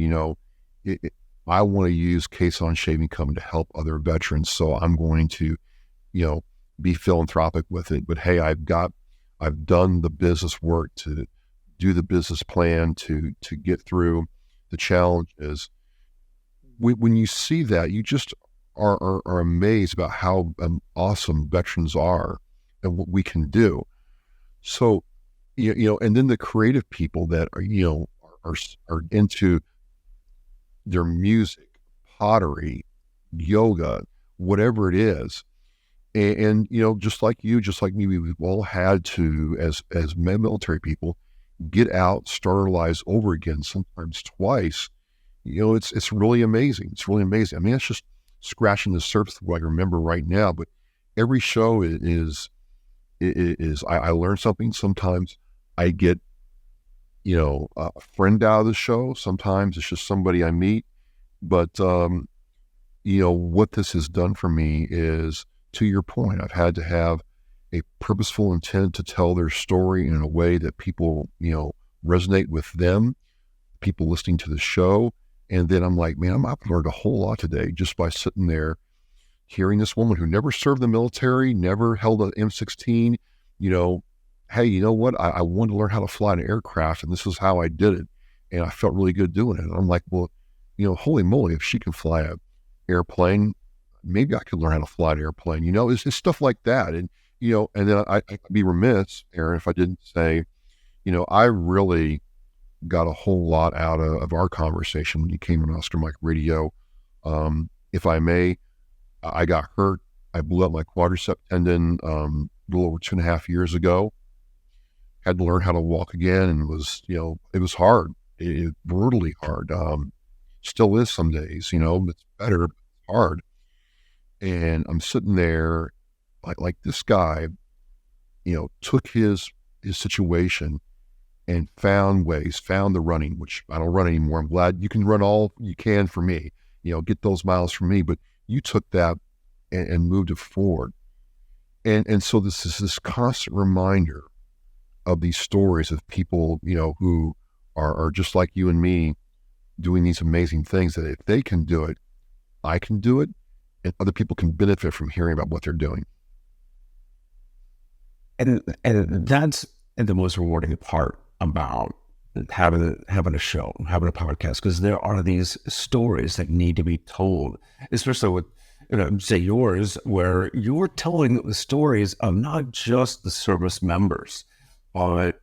I want to use Quezon Shaving Company to help other veterans, so I'm going to, be philanthropic with it. But hey, I've done the business work to do the business plan to get through the challenges. When you see that, you just are amazed about how awesome veterans are and what we can do. So, and then the creative people that are into their music, pottery, yoga, whatever it is. And just like you, just like me, we've all had to, as military people, get out, start our lives over again, sometimes twice. It's really amazing. It's really amazing. It's just scratching the surface of what I remember right now. But every show is I learn something. Sometimes I get, a friend out of the show. Sometimes it's just somebody I meet. But, what this has done for me is, to your point, I've had to have a purposeful intent to tell their story in a way that people, resonate with them, people listening to the show, And then I'm like, man, I've learned a whole lot today just by sitting there, hearing this woman who never served the military, never held an M16, you know, hey, you know what? I wanted to learn how to fly an aircraft, and this is how I did it. And I felt really good doing it. And I'm like, well, holy moly, if she can fly an airplane, maybe I could learn how to fly an airplane. It's stuff like that. And, and then I'd be remiss, Aaron, if I didn't say, I really got a whole lot out of our conversation when you came on Oscar Mike Radio. If I may, I got hurt. I blew up my quadricep tendon a little over 2.5 years ago. Had to learn how to walk again, and it was hard. It brutally hard. Still is some days, it's better, but it's hard. And I'm sitting there like this guy, took his situation and found the running, which I don't run anymore. I'm glad you can run all you can for me, get those miles for me, but you took that and moved it forward. And so this is this constant reminder of these stories of people, who are just like you and me doing these amazing things, that if they can do it, I can do it, and other people can benefit from hearing about what they're doing. And that's the most rewarding part about having a show, having a podcast, because there are these stories that need to be told, especially with, say yours, where you're telling the stories of not just the service members, but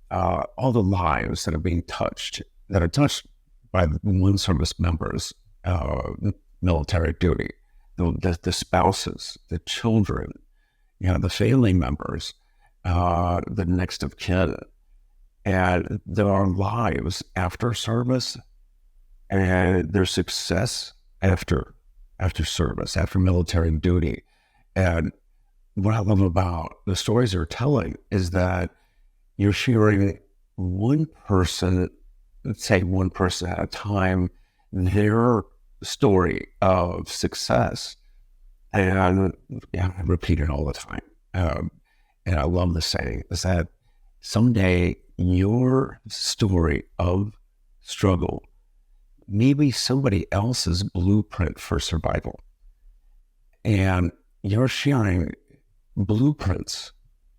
all the lives that are touched by one service member's military duty, the spouses, the children, the family members, the next of kin. And there are lives after service, and their success after service, after military duty. And what I love about the stories you're telling is that you're sharing one person at a time, their story of success. And I repeat it all the time. And I love the saying is that someday your story of struggle may be somebody else's blueprint for survival. And you're sharing blueprints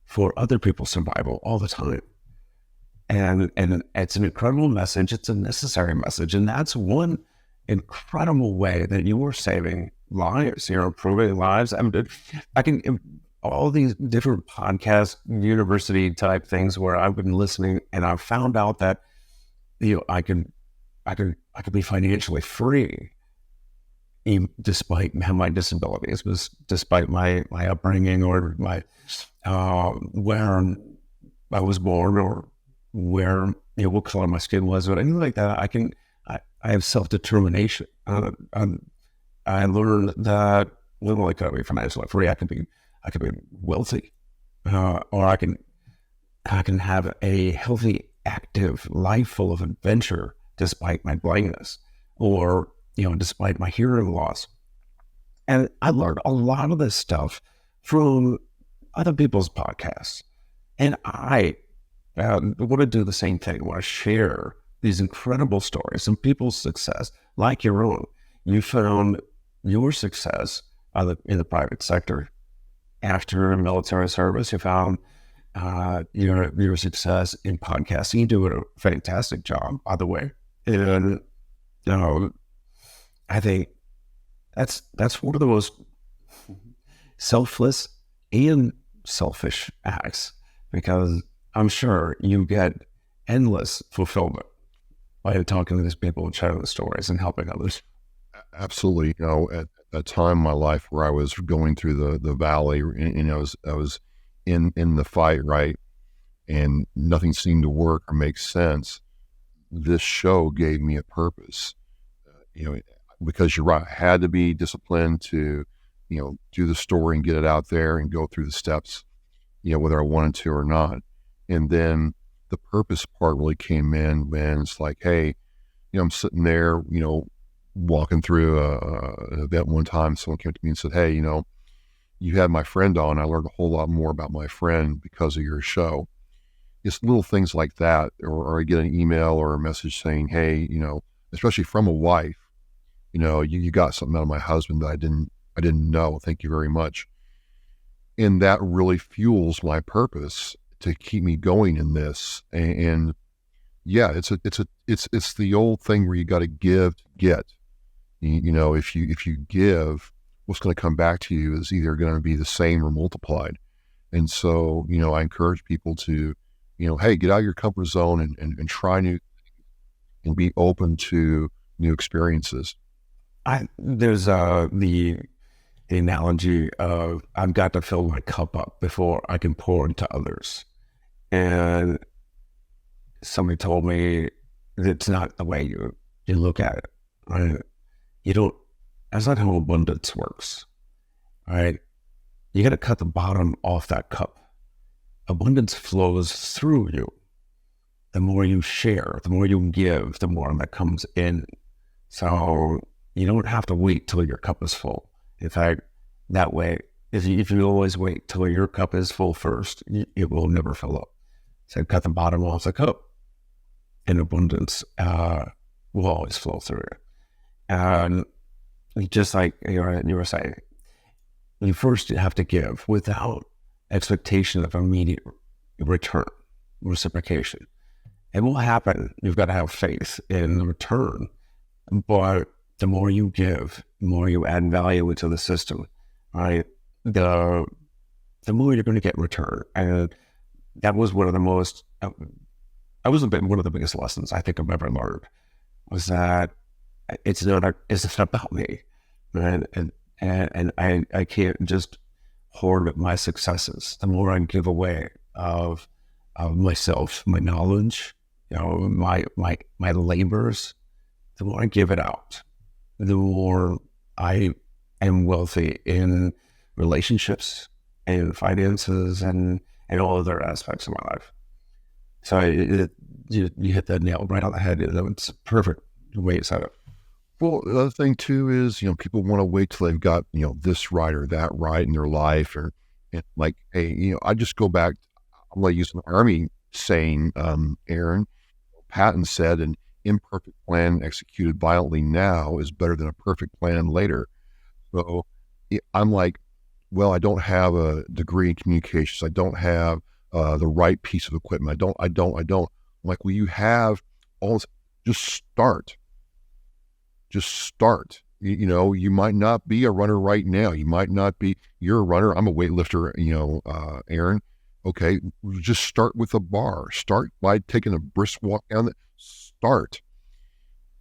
for other people's survival all the time. And it's an incredible message. It's a necessary message. And that's one incredible way that you are saving lives. You're improving lives. I can all these different podcast university type things where I've been listening, and I've found out that I could be financially free, even despite my disabilities, despite my upbringing or my where I was born or where what color my skin was, or anything like that. I have self-determination. I learned that not only could I be financially free, I could be wealthy, or I can have a healthy, active life full of adventure despite my blindness, or despite my hearing loss. And I learned a lot of this stuff from other people's podcasts, and I want to do the same thing. I want to share these incredible stories of people's success, like your own. You found your success in the private sector. After military service, you found your success in podcasting. You do a fantastic job, by the way. And I think that's one of the most selfless and selfish acts, because I'm sure you get endless fulfillment by talking to these people and sharing the stories and helping others. Absolutely. At that time in my life where I was going through the valley, and I was in the fight, right, and nothing seemed to work or make sense. This show gave me a purpose, because you're right, I had to be disciplined to, do the story and get it out there and go through the steps, whether I wanted to or not. And then the purpose part really came in when it's like, hey, I'm sitting there, walking through an event one time. Someone came to me and said, hey, you had my friend on. I learned a whole lot more about my friend because of your show. It's little things like that, or I get an email or a message saying, hey, especially from a wife. You got something out of my husband that I didn't know. Thank you very much. And that really fuels my purpose to keep me going in this. And yeah, it's the old thing where you got to give to get. If you give, what's going to come back to you is either going to be the same or multiplied. And so, I encourage people to, hey, get out of your comfort zone and try new and be open to new experiences. There's the analogy of I've got to fill my cup up before I can pour into others. And somebody told me it's not the way you look at it. Right? That's not how abundance works. Right? You got to cut the bottom off that cup. Abundance flows through you. The more you share, the more you give, the more that comes in. So you don't have to wait till your cup is full. In fact, that way, if you always wait till your cup is full first, it will never fill up. So cut the bottom off the cup, and abundance will always flow through it. And just like you were saying, you first have to give without expectation of immediate return, reciprocation. It will happen. You've got to have faith in the return. But the more you give, the more you add value into the system, right? The more you're going to get in return. And that was one of the most, one of the biggest lessons I think I've ever learned, was that it's not about me, right? And I can't just hoard my successes. The more I give away of myself, my knowledge, my labors, the more I give it out, the more I am wealthy in relationships and finances and all other aspects of my life. So you hit that nail right on the head. It's a perfect way to set it. Well, the other thing too is, people want to wait till they've got, this right or that right in their life, and like, hey, I just go back. I'm going to use an Army saying, Aaron, Patton said, an imperfect plan executed violently now is better than a perfect plan later. So I'm like, well, I don't have a degree in communications. I don't have the right piece of equipment. I don't. I'm like, well, you have all this. Just start. You might not be a runner right now. You're a runner. I'm a weightlifter, Aaron. Okay. Just start with a bar. Start by taking a brisk walk down start.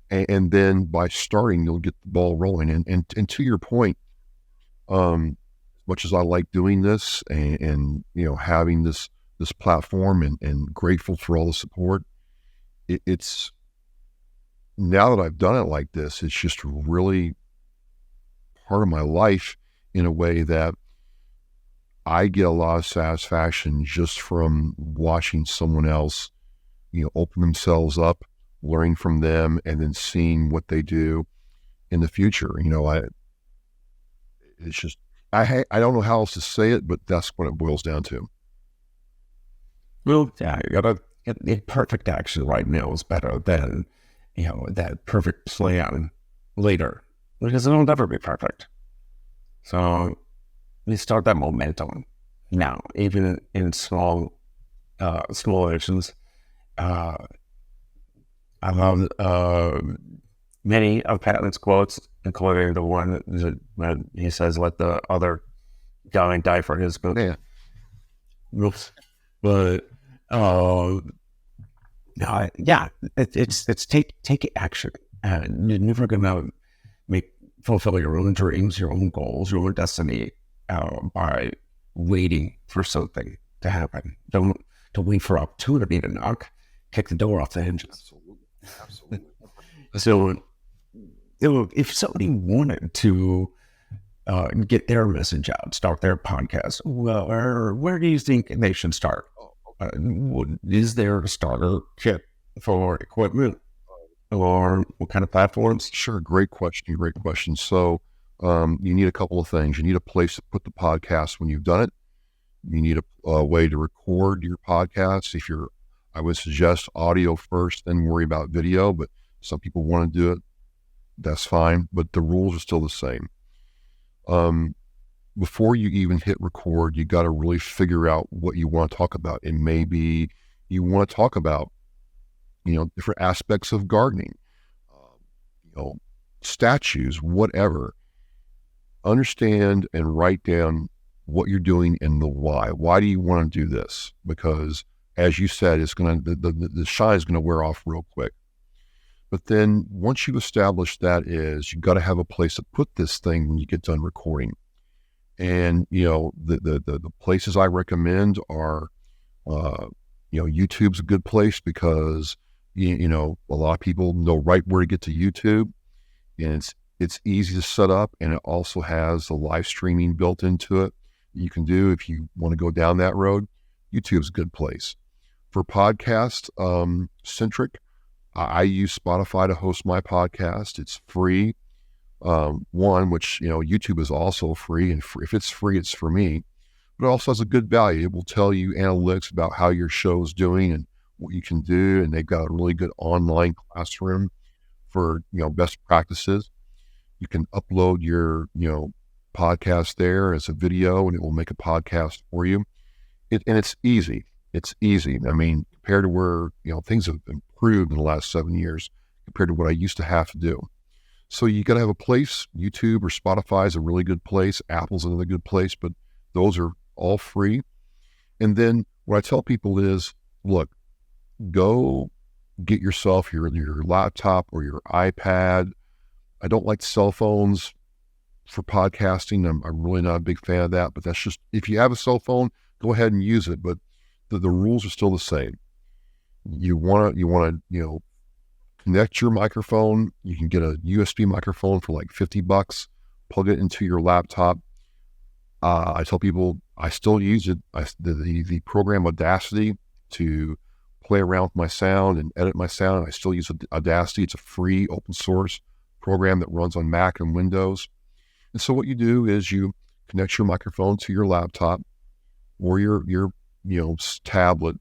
And then by starting, you'll get the ball rolling. And to your point, as much as I like doing this and having this platform and grateful for all the support, it's, now that I've done it like this, it's just really part of my life in a way that I get a lot of satisfaction just from watching someone else, open themselves up, learning from them, and then seeing what they do in the future. It's just, I don't know how else to say it, but that's what it boils down to. Well, yeah, perfect action right now is better than that perfect plan later, because it'll never be perfect. So we start that momentum now, even in small actions. I love many of Patton's quotes, including the one that he says, "Let the other guy die for his good." Yeah. But it's take action. You're never gonna fulfill your own dreams, your own goals, your own destiny by waiting for something to happen. Don't wait for opportunity to knock. Kick the door off the hinges. Absolutely. So, if somebody wanted to get their message out, start their podcast, well, where do you think they should start? Is there a starter kit for equipment, or what kind of platforms? Sure. Great question. So you need a couple of things. You need a place to put the podcast when you've done it. You need a way to record your podcast. I would suggest audio first, then worry about video, but Some people want to do it. That's fine, but the rules are still the same. Before you even hit record, you got to really figure out what you want to talk about. And maybe you want to talk about, different aspects of gardening, statues, whatever. Understand and write down what you're doing and the why. Why do you want to do this? Because as you said, it's going to, the shine is going to wear off real quick. But then once you establish that is, you've got to have a place to put this thing when you get done recording. And, the places I recommend are, YouTube's a good place because, a lot of people know right where to get to YouTube, and it's easy to set up, and it also has the live streaming built into it. You can do if you want to go down that road. YouTube's a good place. For podcast centric, I use Spotify to host my podcast. It's free. Which, YouTube is also free, and if it's free, it's for me, but it also has a good value. It will tell you analytics about how your show's doing and what you can do. And they've got a really good online classroom for, best practices. You can upload your, podcast there as a video, and it will make a podcast for you. And it's easy. It's easy. I mean, compared to where, things have improved in the last 7 years compared to what I used to have to do. So you got to have a place. YouTube or Spotify is a really good place. Apple's another good place, but those are all free. And then what I tell people is, look, go get yourself your laptop or your iPad. I don't like cell phones for podcasting. I'm really not a big fan of that, but that's just, if you have a cell phone, go ahead and use it. But the rules are still the same. You want to, connect your microphone. You can get a USB microphone for like $50, plug it into your laptop. I tell people I still use it. The program Audacity to play around with my sound and edit my sound. I still use Audacity. It's a free open source program that runs on Mac and Windows. And so what you do is you connect your microphone to your laptop or your tablet,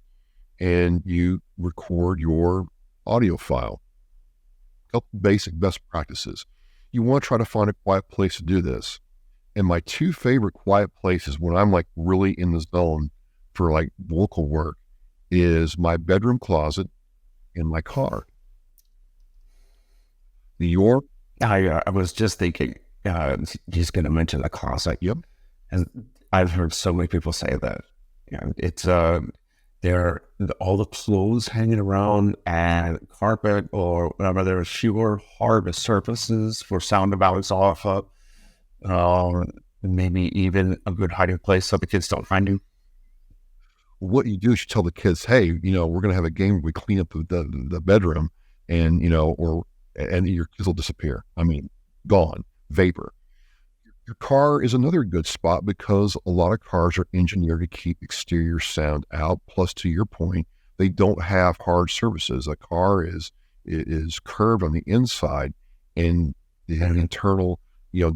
and you record your audio file. Couple basic best practices. You want to try to find a quiet place to do this. And my two favorite quiet places when I'm like really in the zone for like vocal work is my bedroom closet and my car. I was just thinking, he's going to mention the closet. Yep. And I've heard so many people say that, it's there, all the clothes hanging around and carpet or whatever. There are fewer hard surfaces for sound to bounce off of. Maybe even a good hiding place so the kids don't find you. What you do is you tell the kids, hey, we're going to have a game where we clean up the bedroom, and, and your kids will disappear. I mean, gone, vapor. Your car is another good spot because a lot of cars are engineered to keep exterior sound out. Plus, to your point, they don't have hard surfaces. A car is curved on the inside, and the internal,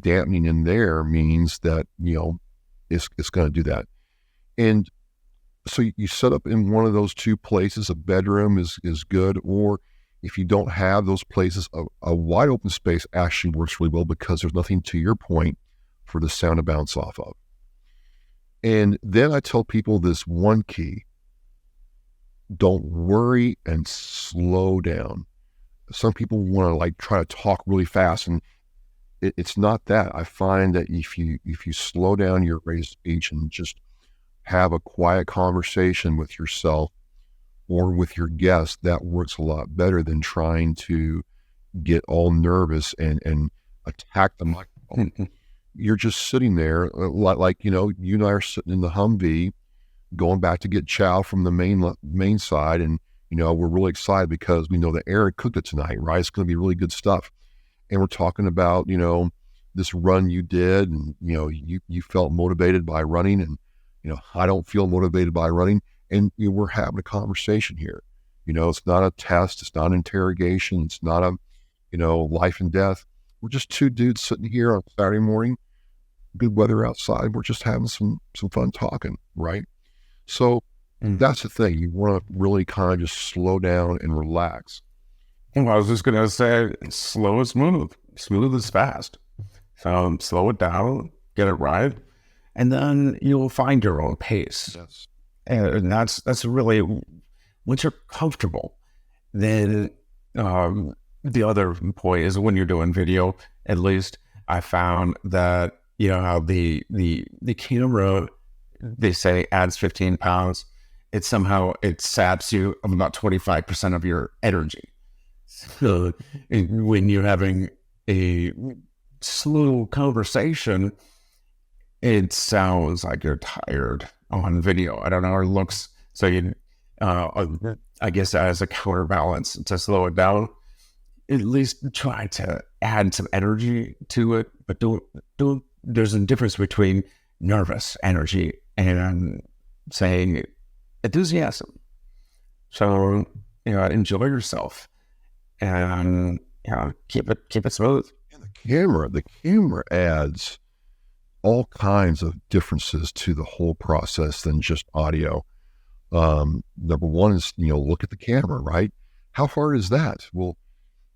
dampening in there means that, it's going to do that. And so you set up in one of those two places. A bedroom is good, or if you don't have those places, a wide open space actually works really well because there's nothing, to your point, for the sound to bounce off of. And then I tell people this one key: don't worry and slow down. Some people want to try to talk really fast, and it's not that. I find that if you slow down your rate of speech and just have a quiet conversation with yourself or with your guest, that works a lot better than trying to get all nervous and attack the microphone. You're just sitting there like, you and I are sitting in the Humvee going back to get chow from the main side. And, we're really excited because we know that Aaron cooked it tonight, right? It's going to be really good stuff. And we're talking about, this run you did, and, you felt motivated by running, and, I don't feel motivated by running. And we're having a conversation here. It's not a test. It's not an interrogation. It's not a, life and death. We're just two dudes sitting here on Saturday morning, good weather outside. We're just having some fun talking, right? So that's the thing. You want to really kind of just slow down and relax. Well, I was just gonna say, slow is smooth. Smooth is fast. So slow it down, get it right, and then you'll find your own pace. Yes. And that's really, once you're comfortable, then the other point is when you're doing video. At least I found that how the camera, they say, adds 15 pounds. It saps you of about 25% of your energy. So when you're having a slow conversation, it sounds like you're tired on video. I don't know, it looks so. I guess as a counterbalance to slow it down, at least try to add some energy to it. But don't. There's a difference between nervous energy and saying enthusiasm. So enjoy yourself and keep it smooth. And the camera adds all kinds of differences to the whole process than just audio. Number one is, look at the camera, right? How hard is that? Well,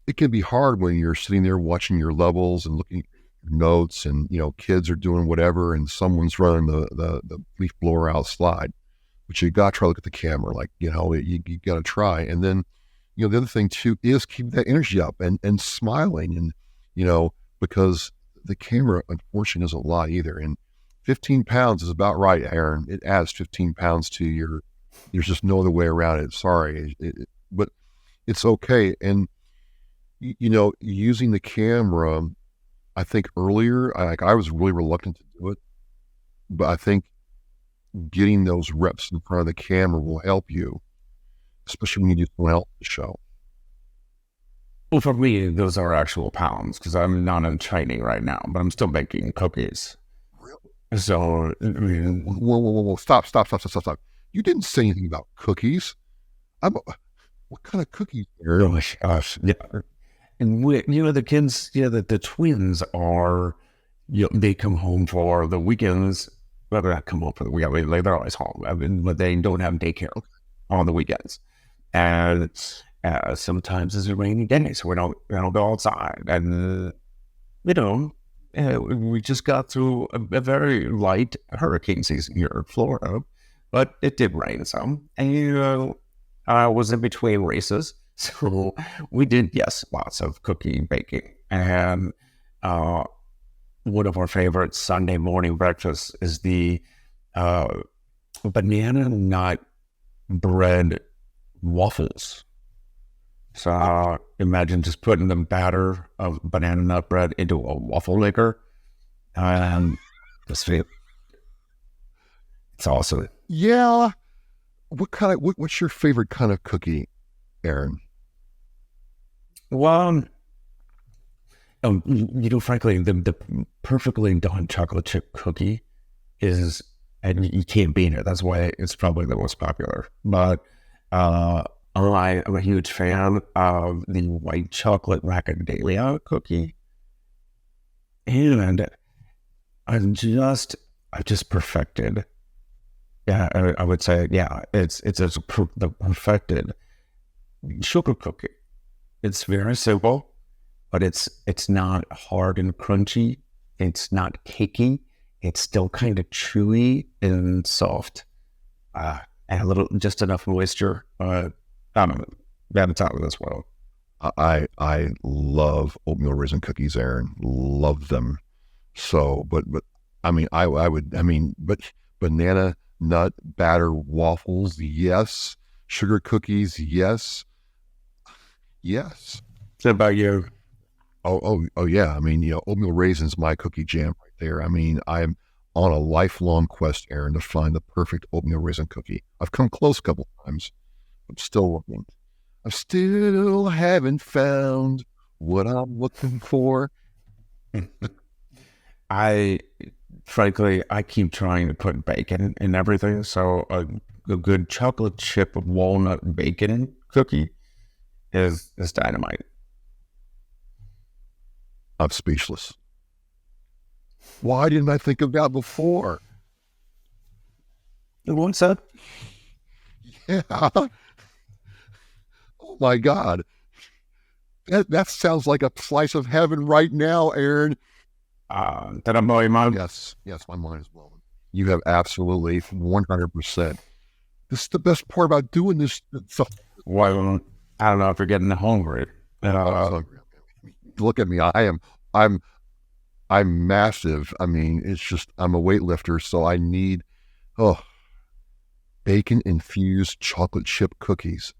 it can be hard when you're sitting there watching your levels and looking at your notes and, kids are doing whatever and someone's running the leaf blower out slide, but you got to try to look at the camera. Like, you got to try. And then, the other thing too is keep that energy up and smiling and, because the camera unfortunately doesn't lie either. And 15 pounds is about right, Aaron. It adds 15 pounds to there's just no other way around it. Sorry. But it's okay. And, using the camera, I think earlier, I was really reluctant to do it, but I think getting those reps in front of the camera will help you, especially when you do someone else's show. Well, for me, those are actual pounds because I'm not in training right now, but I'm still baking cookies. Really? So, I mean, whoa. Stop. You didn't say anything about cookies. What kind of cookies? Oh my gosh. Yeah. And the kids, the twins are, they come home for the weekends. Well, they're not come home for the weekend. They're always home. I mean, but they don't have daycare on the weekends. And sometimes it's a rainy day, so we don't go outside. And, we just got through a very light hurricane season here in Florida, but it did rain some. And I was in between races. So we did, yes, lots of cookie baking. And one of our favorite Sunday morning breakfasts is the banana nut bread waffles. So imagine just putting the batter of banana nut bread into a waffle maker. And it's awesome. Yeah. What's your favorite kind of cookie, Aaron? Well, frankly, the perfectly done chocolate chip cookie is, and you can't beat it. That's why it's probably the most popular. But I'm a huge fan of the white chocolate macadamia cookie, and I've just perfected. Yeah, I would say, it's the perfected sugar cookie. It's very simple, but it's not hard and crunchy. It's not cakey. It's still kind of chewy and soft, and just enough moisture. I don't know, at the top of this world. I love oatmeal raisin cookies, Aaron. Love them. So, but but banana nut batter waffles, yes. Sugar cookies, yes. Yes. What about you? Oh yeah. Oatmeal raisin's my cookie jam right there. I'm on a lifelong quest, Aaron, to find the perfect oatmeal raisin cookie. I've come close a couple times. I'm still looking. I still haven't found what I'm looking for. Frankly, I keep trying to put bacon in everything. So a good chocolate chip walnut bacon cookie is dynamite. I'm speechless. Why didn't I think of that before? What's that? Yeah. Oh my God. That sounds like a slice of heaven right now, Aaron. Did I blow your mind? Yes, my mind is blown. You have absolutely 100%. This is the best part about doing this. Well, I don't know if you're getting hungry. Look at me. I'm massive. I mean, it's just, I'm a weightlifter, so I need, bacon infused chocolate chip cookies.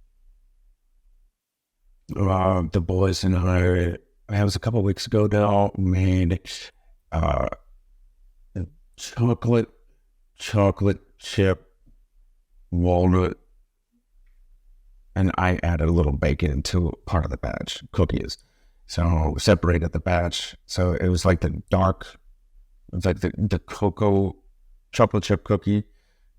The boys and I, it was a couple of weeks ago now, made chocolate chip walnut, and I added a little bacon to part of the batch cookies. So separated the batch. So it was like the cocoa chocolate chip cookie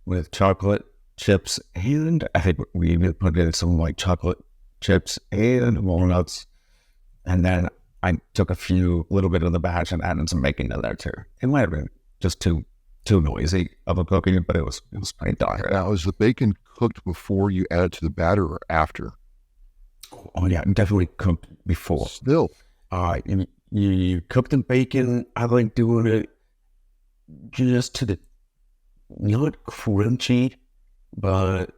with chocolate chips, and I think we even put in some like chocolate chips and walnuts. And then I took a little bit of the batch and added some bacon in there too. It might have been just too noisy of a cookie, but it was pretty darn good. Now, is the bacon cooked before you add it to the batter or after? Oh yeah, definitely cooked before. Still, you cook the bacon. I like doing it just to the not crunchy, but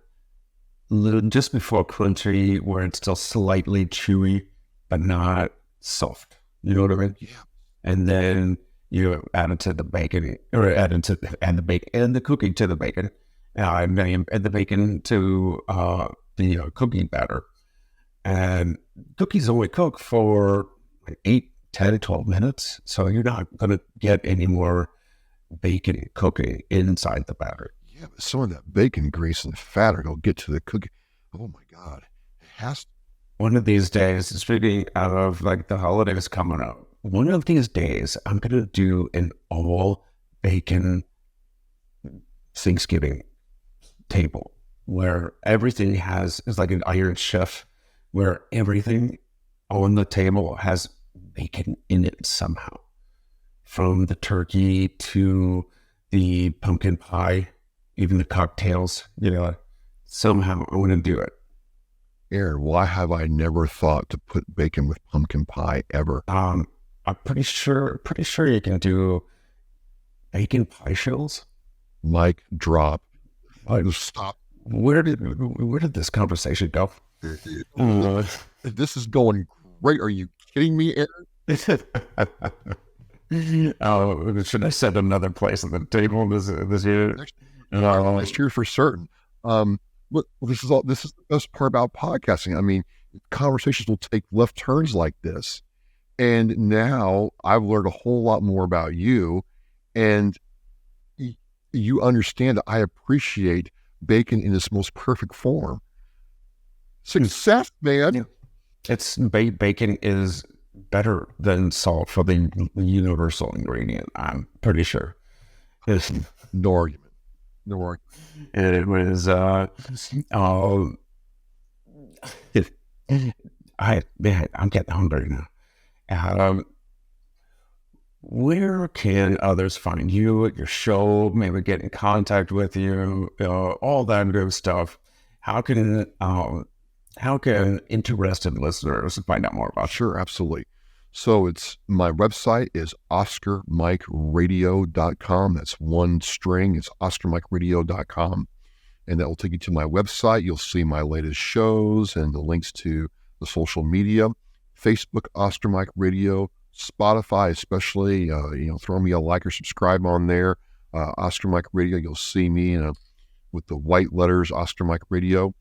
just before crunchy, where it's still slightly chewy, but not soft. You know what I mean? Yeah. And then you add it to the bacon, or add the bacon and the cookie to the bacon, and then you add the bacon to the cooking batter. And cookies only cook for like 8, 10, 12 minutes, so you're not going to get any more bacon cooking inside the batter. Yeah, but some of that bacon grease and fat are going to get to the cookie. Oh my God. It has to. One of these days, speaking of like the holidays coming up, one of these days I'm going to do an all bacon Thanksgiving table where everything is like an Iron Chef, where everything on the table has bacon in it somehow. From the turkey to the pumpkin pie, even the cocktails, somehow I want to do it. Aaron, why have I never thought to put bacon with pumpkin pie ever? I'm pretty sure you can do bacon pie shells. Mic drop. Stop. Where did this conversation go? This is going great. Are you kidding me, Aaron? Oh, should I set another place on the table this year? Next year for certain. Look, this is the best part about podcasting. I mean, conversations will take left turns like this. And now I've learned a whole lot more about you, and you understand that I appreciate bacon in its most perfect form. Success, man. Yeah. It's bacon is better than salt for the universal ingredient. I'm pretty sure. No argument. And it was I'm getting hungry now. Where can others find you at your show? Maybe get in contact with you, all that good stuff. How can interested listeners find out more about you? Sure, absolutely. So my website is oscarmikeradio.com. That's one string. It's oscarmikeradio.com. And that will take you to my website. You'll see my latest shows and the links to the social media. Facebook, Oscar Mike Radio. Spotify, especially, throw me a like or subscribe on there. Oscar Mike Radio, you'll see me with the white letters, Oscar Mike Radio.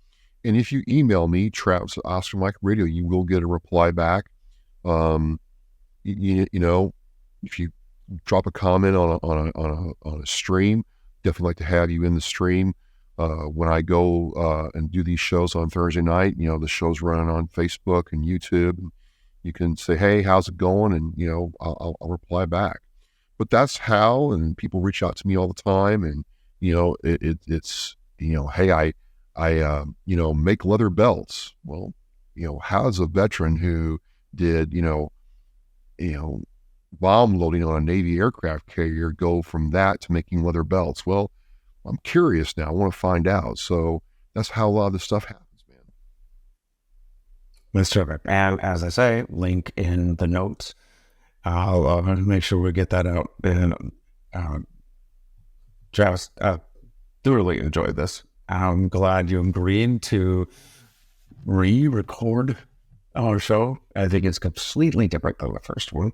And if you email me, Travis at Oscar Mike Radio, you will get a reply back. If you drop a comment on a stream, definitely like to have you in the stream. When I go and do these shows on Thursday night, the show's running on Facebook and YouTube. You can say, hey, how's it going? And, I'll reply back. But that's how, and people reach out to me all the time. And, it's, hey, I make leather belts. Well, how does a veteran who did, bomb loading on a Navy aircraft carrier go from that to making leather belts? Well, I'm curious now. I want to find out. So that's how a lot of this stuff happens, man. That's terrific. And as I say, link in the notes. I'll make sure we get that out. And Travis, thoroughly enjoyed this. I'm glad you agreed to re-record our show. I think it's completely different than the first one.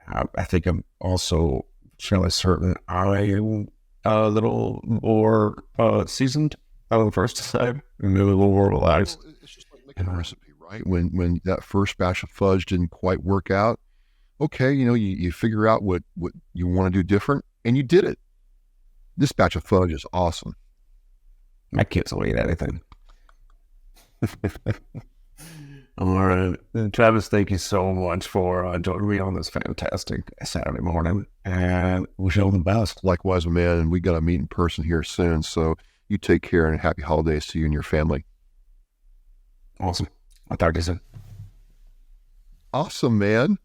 I think I'm also fairly certain I am a little more seasoned on the first time, maybe a little more relaxed. Well, it's just like making a recipe, right? When that first batch of fudge didn't quite work out, okay, you figure out what you want to do different, and you did it. This batch of fudge is awesome. My kids will eat anything. All right. Travis, thank you so much for joining me on this fantastic Saturday morning, and wish you all the best. Likewise, my man, and we got to meet in person here soon, so you take care and happy holidays to you and your family. Awesome. I'll talk to you soon. Awesome, man.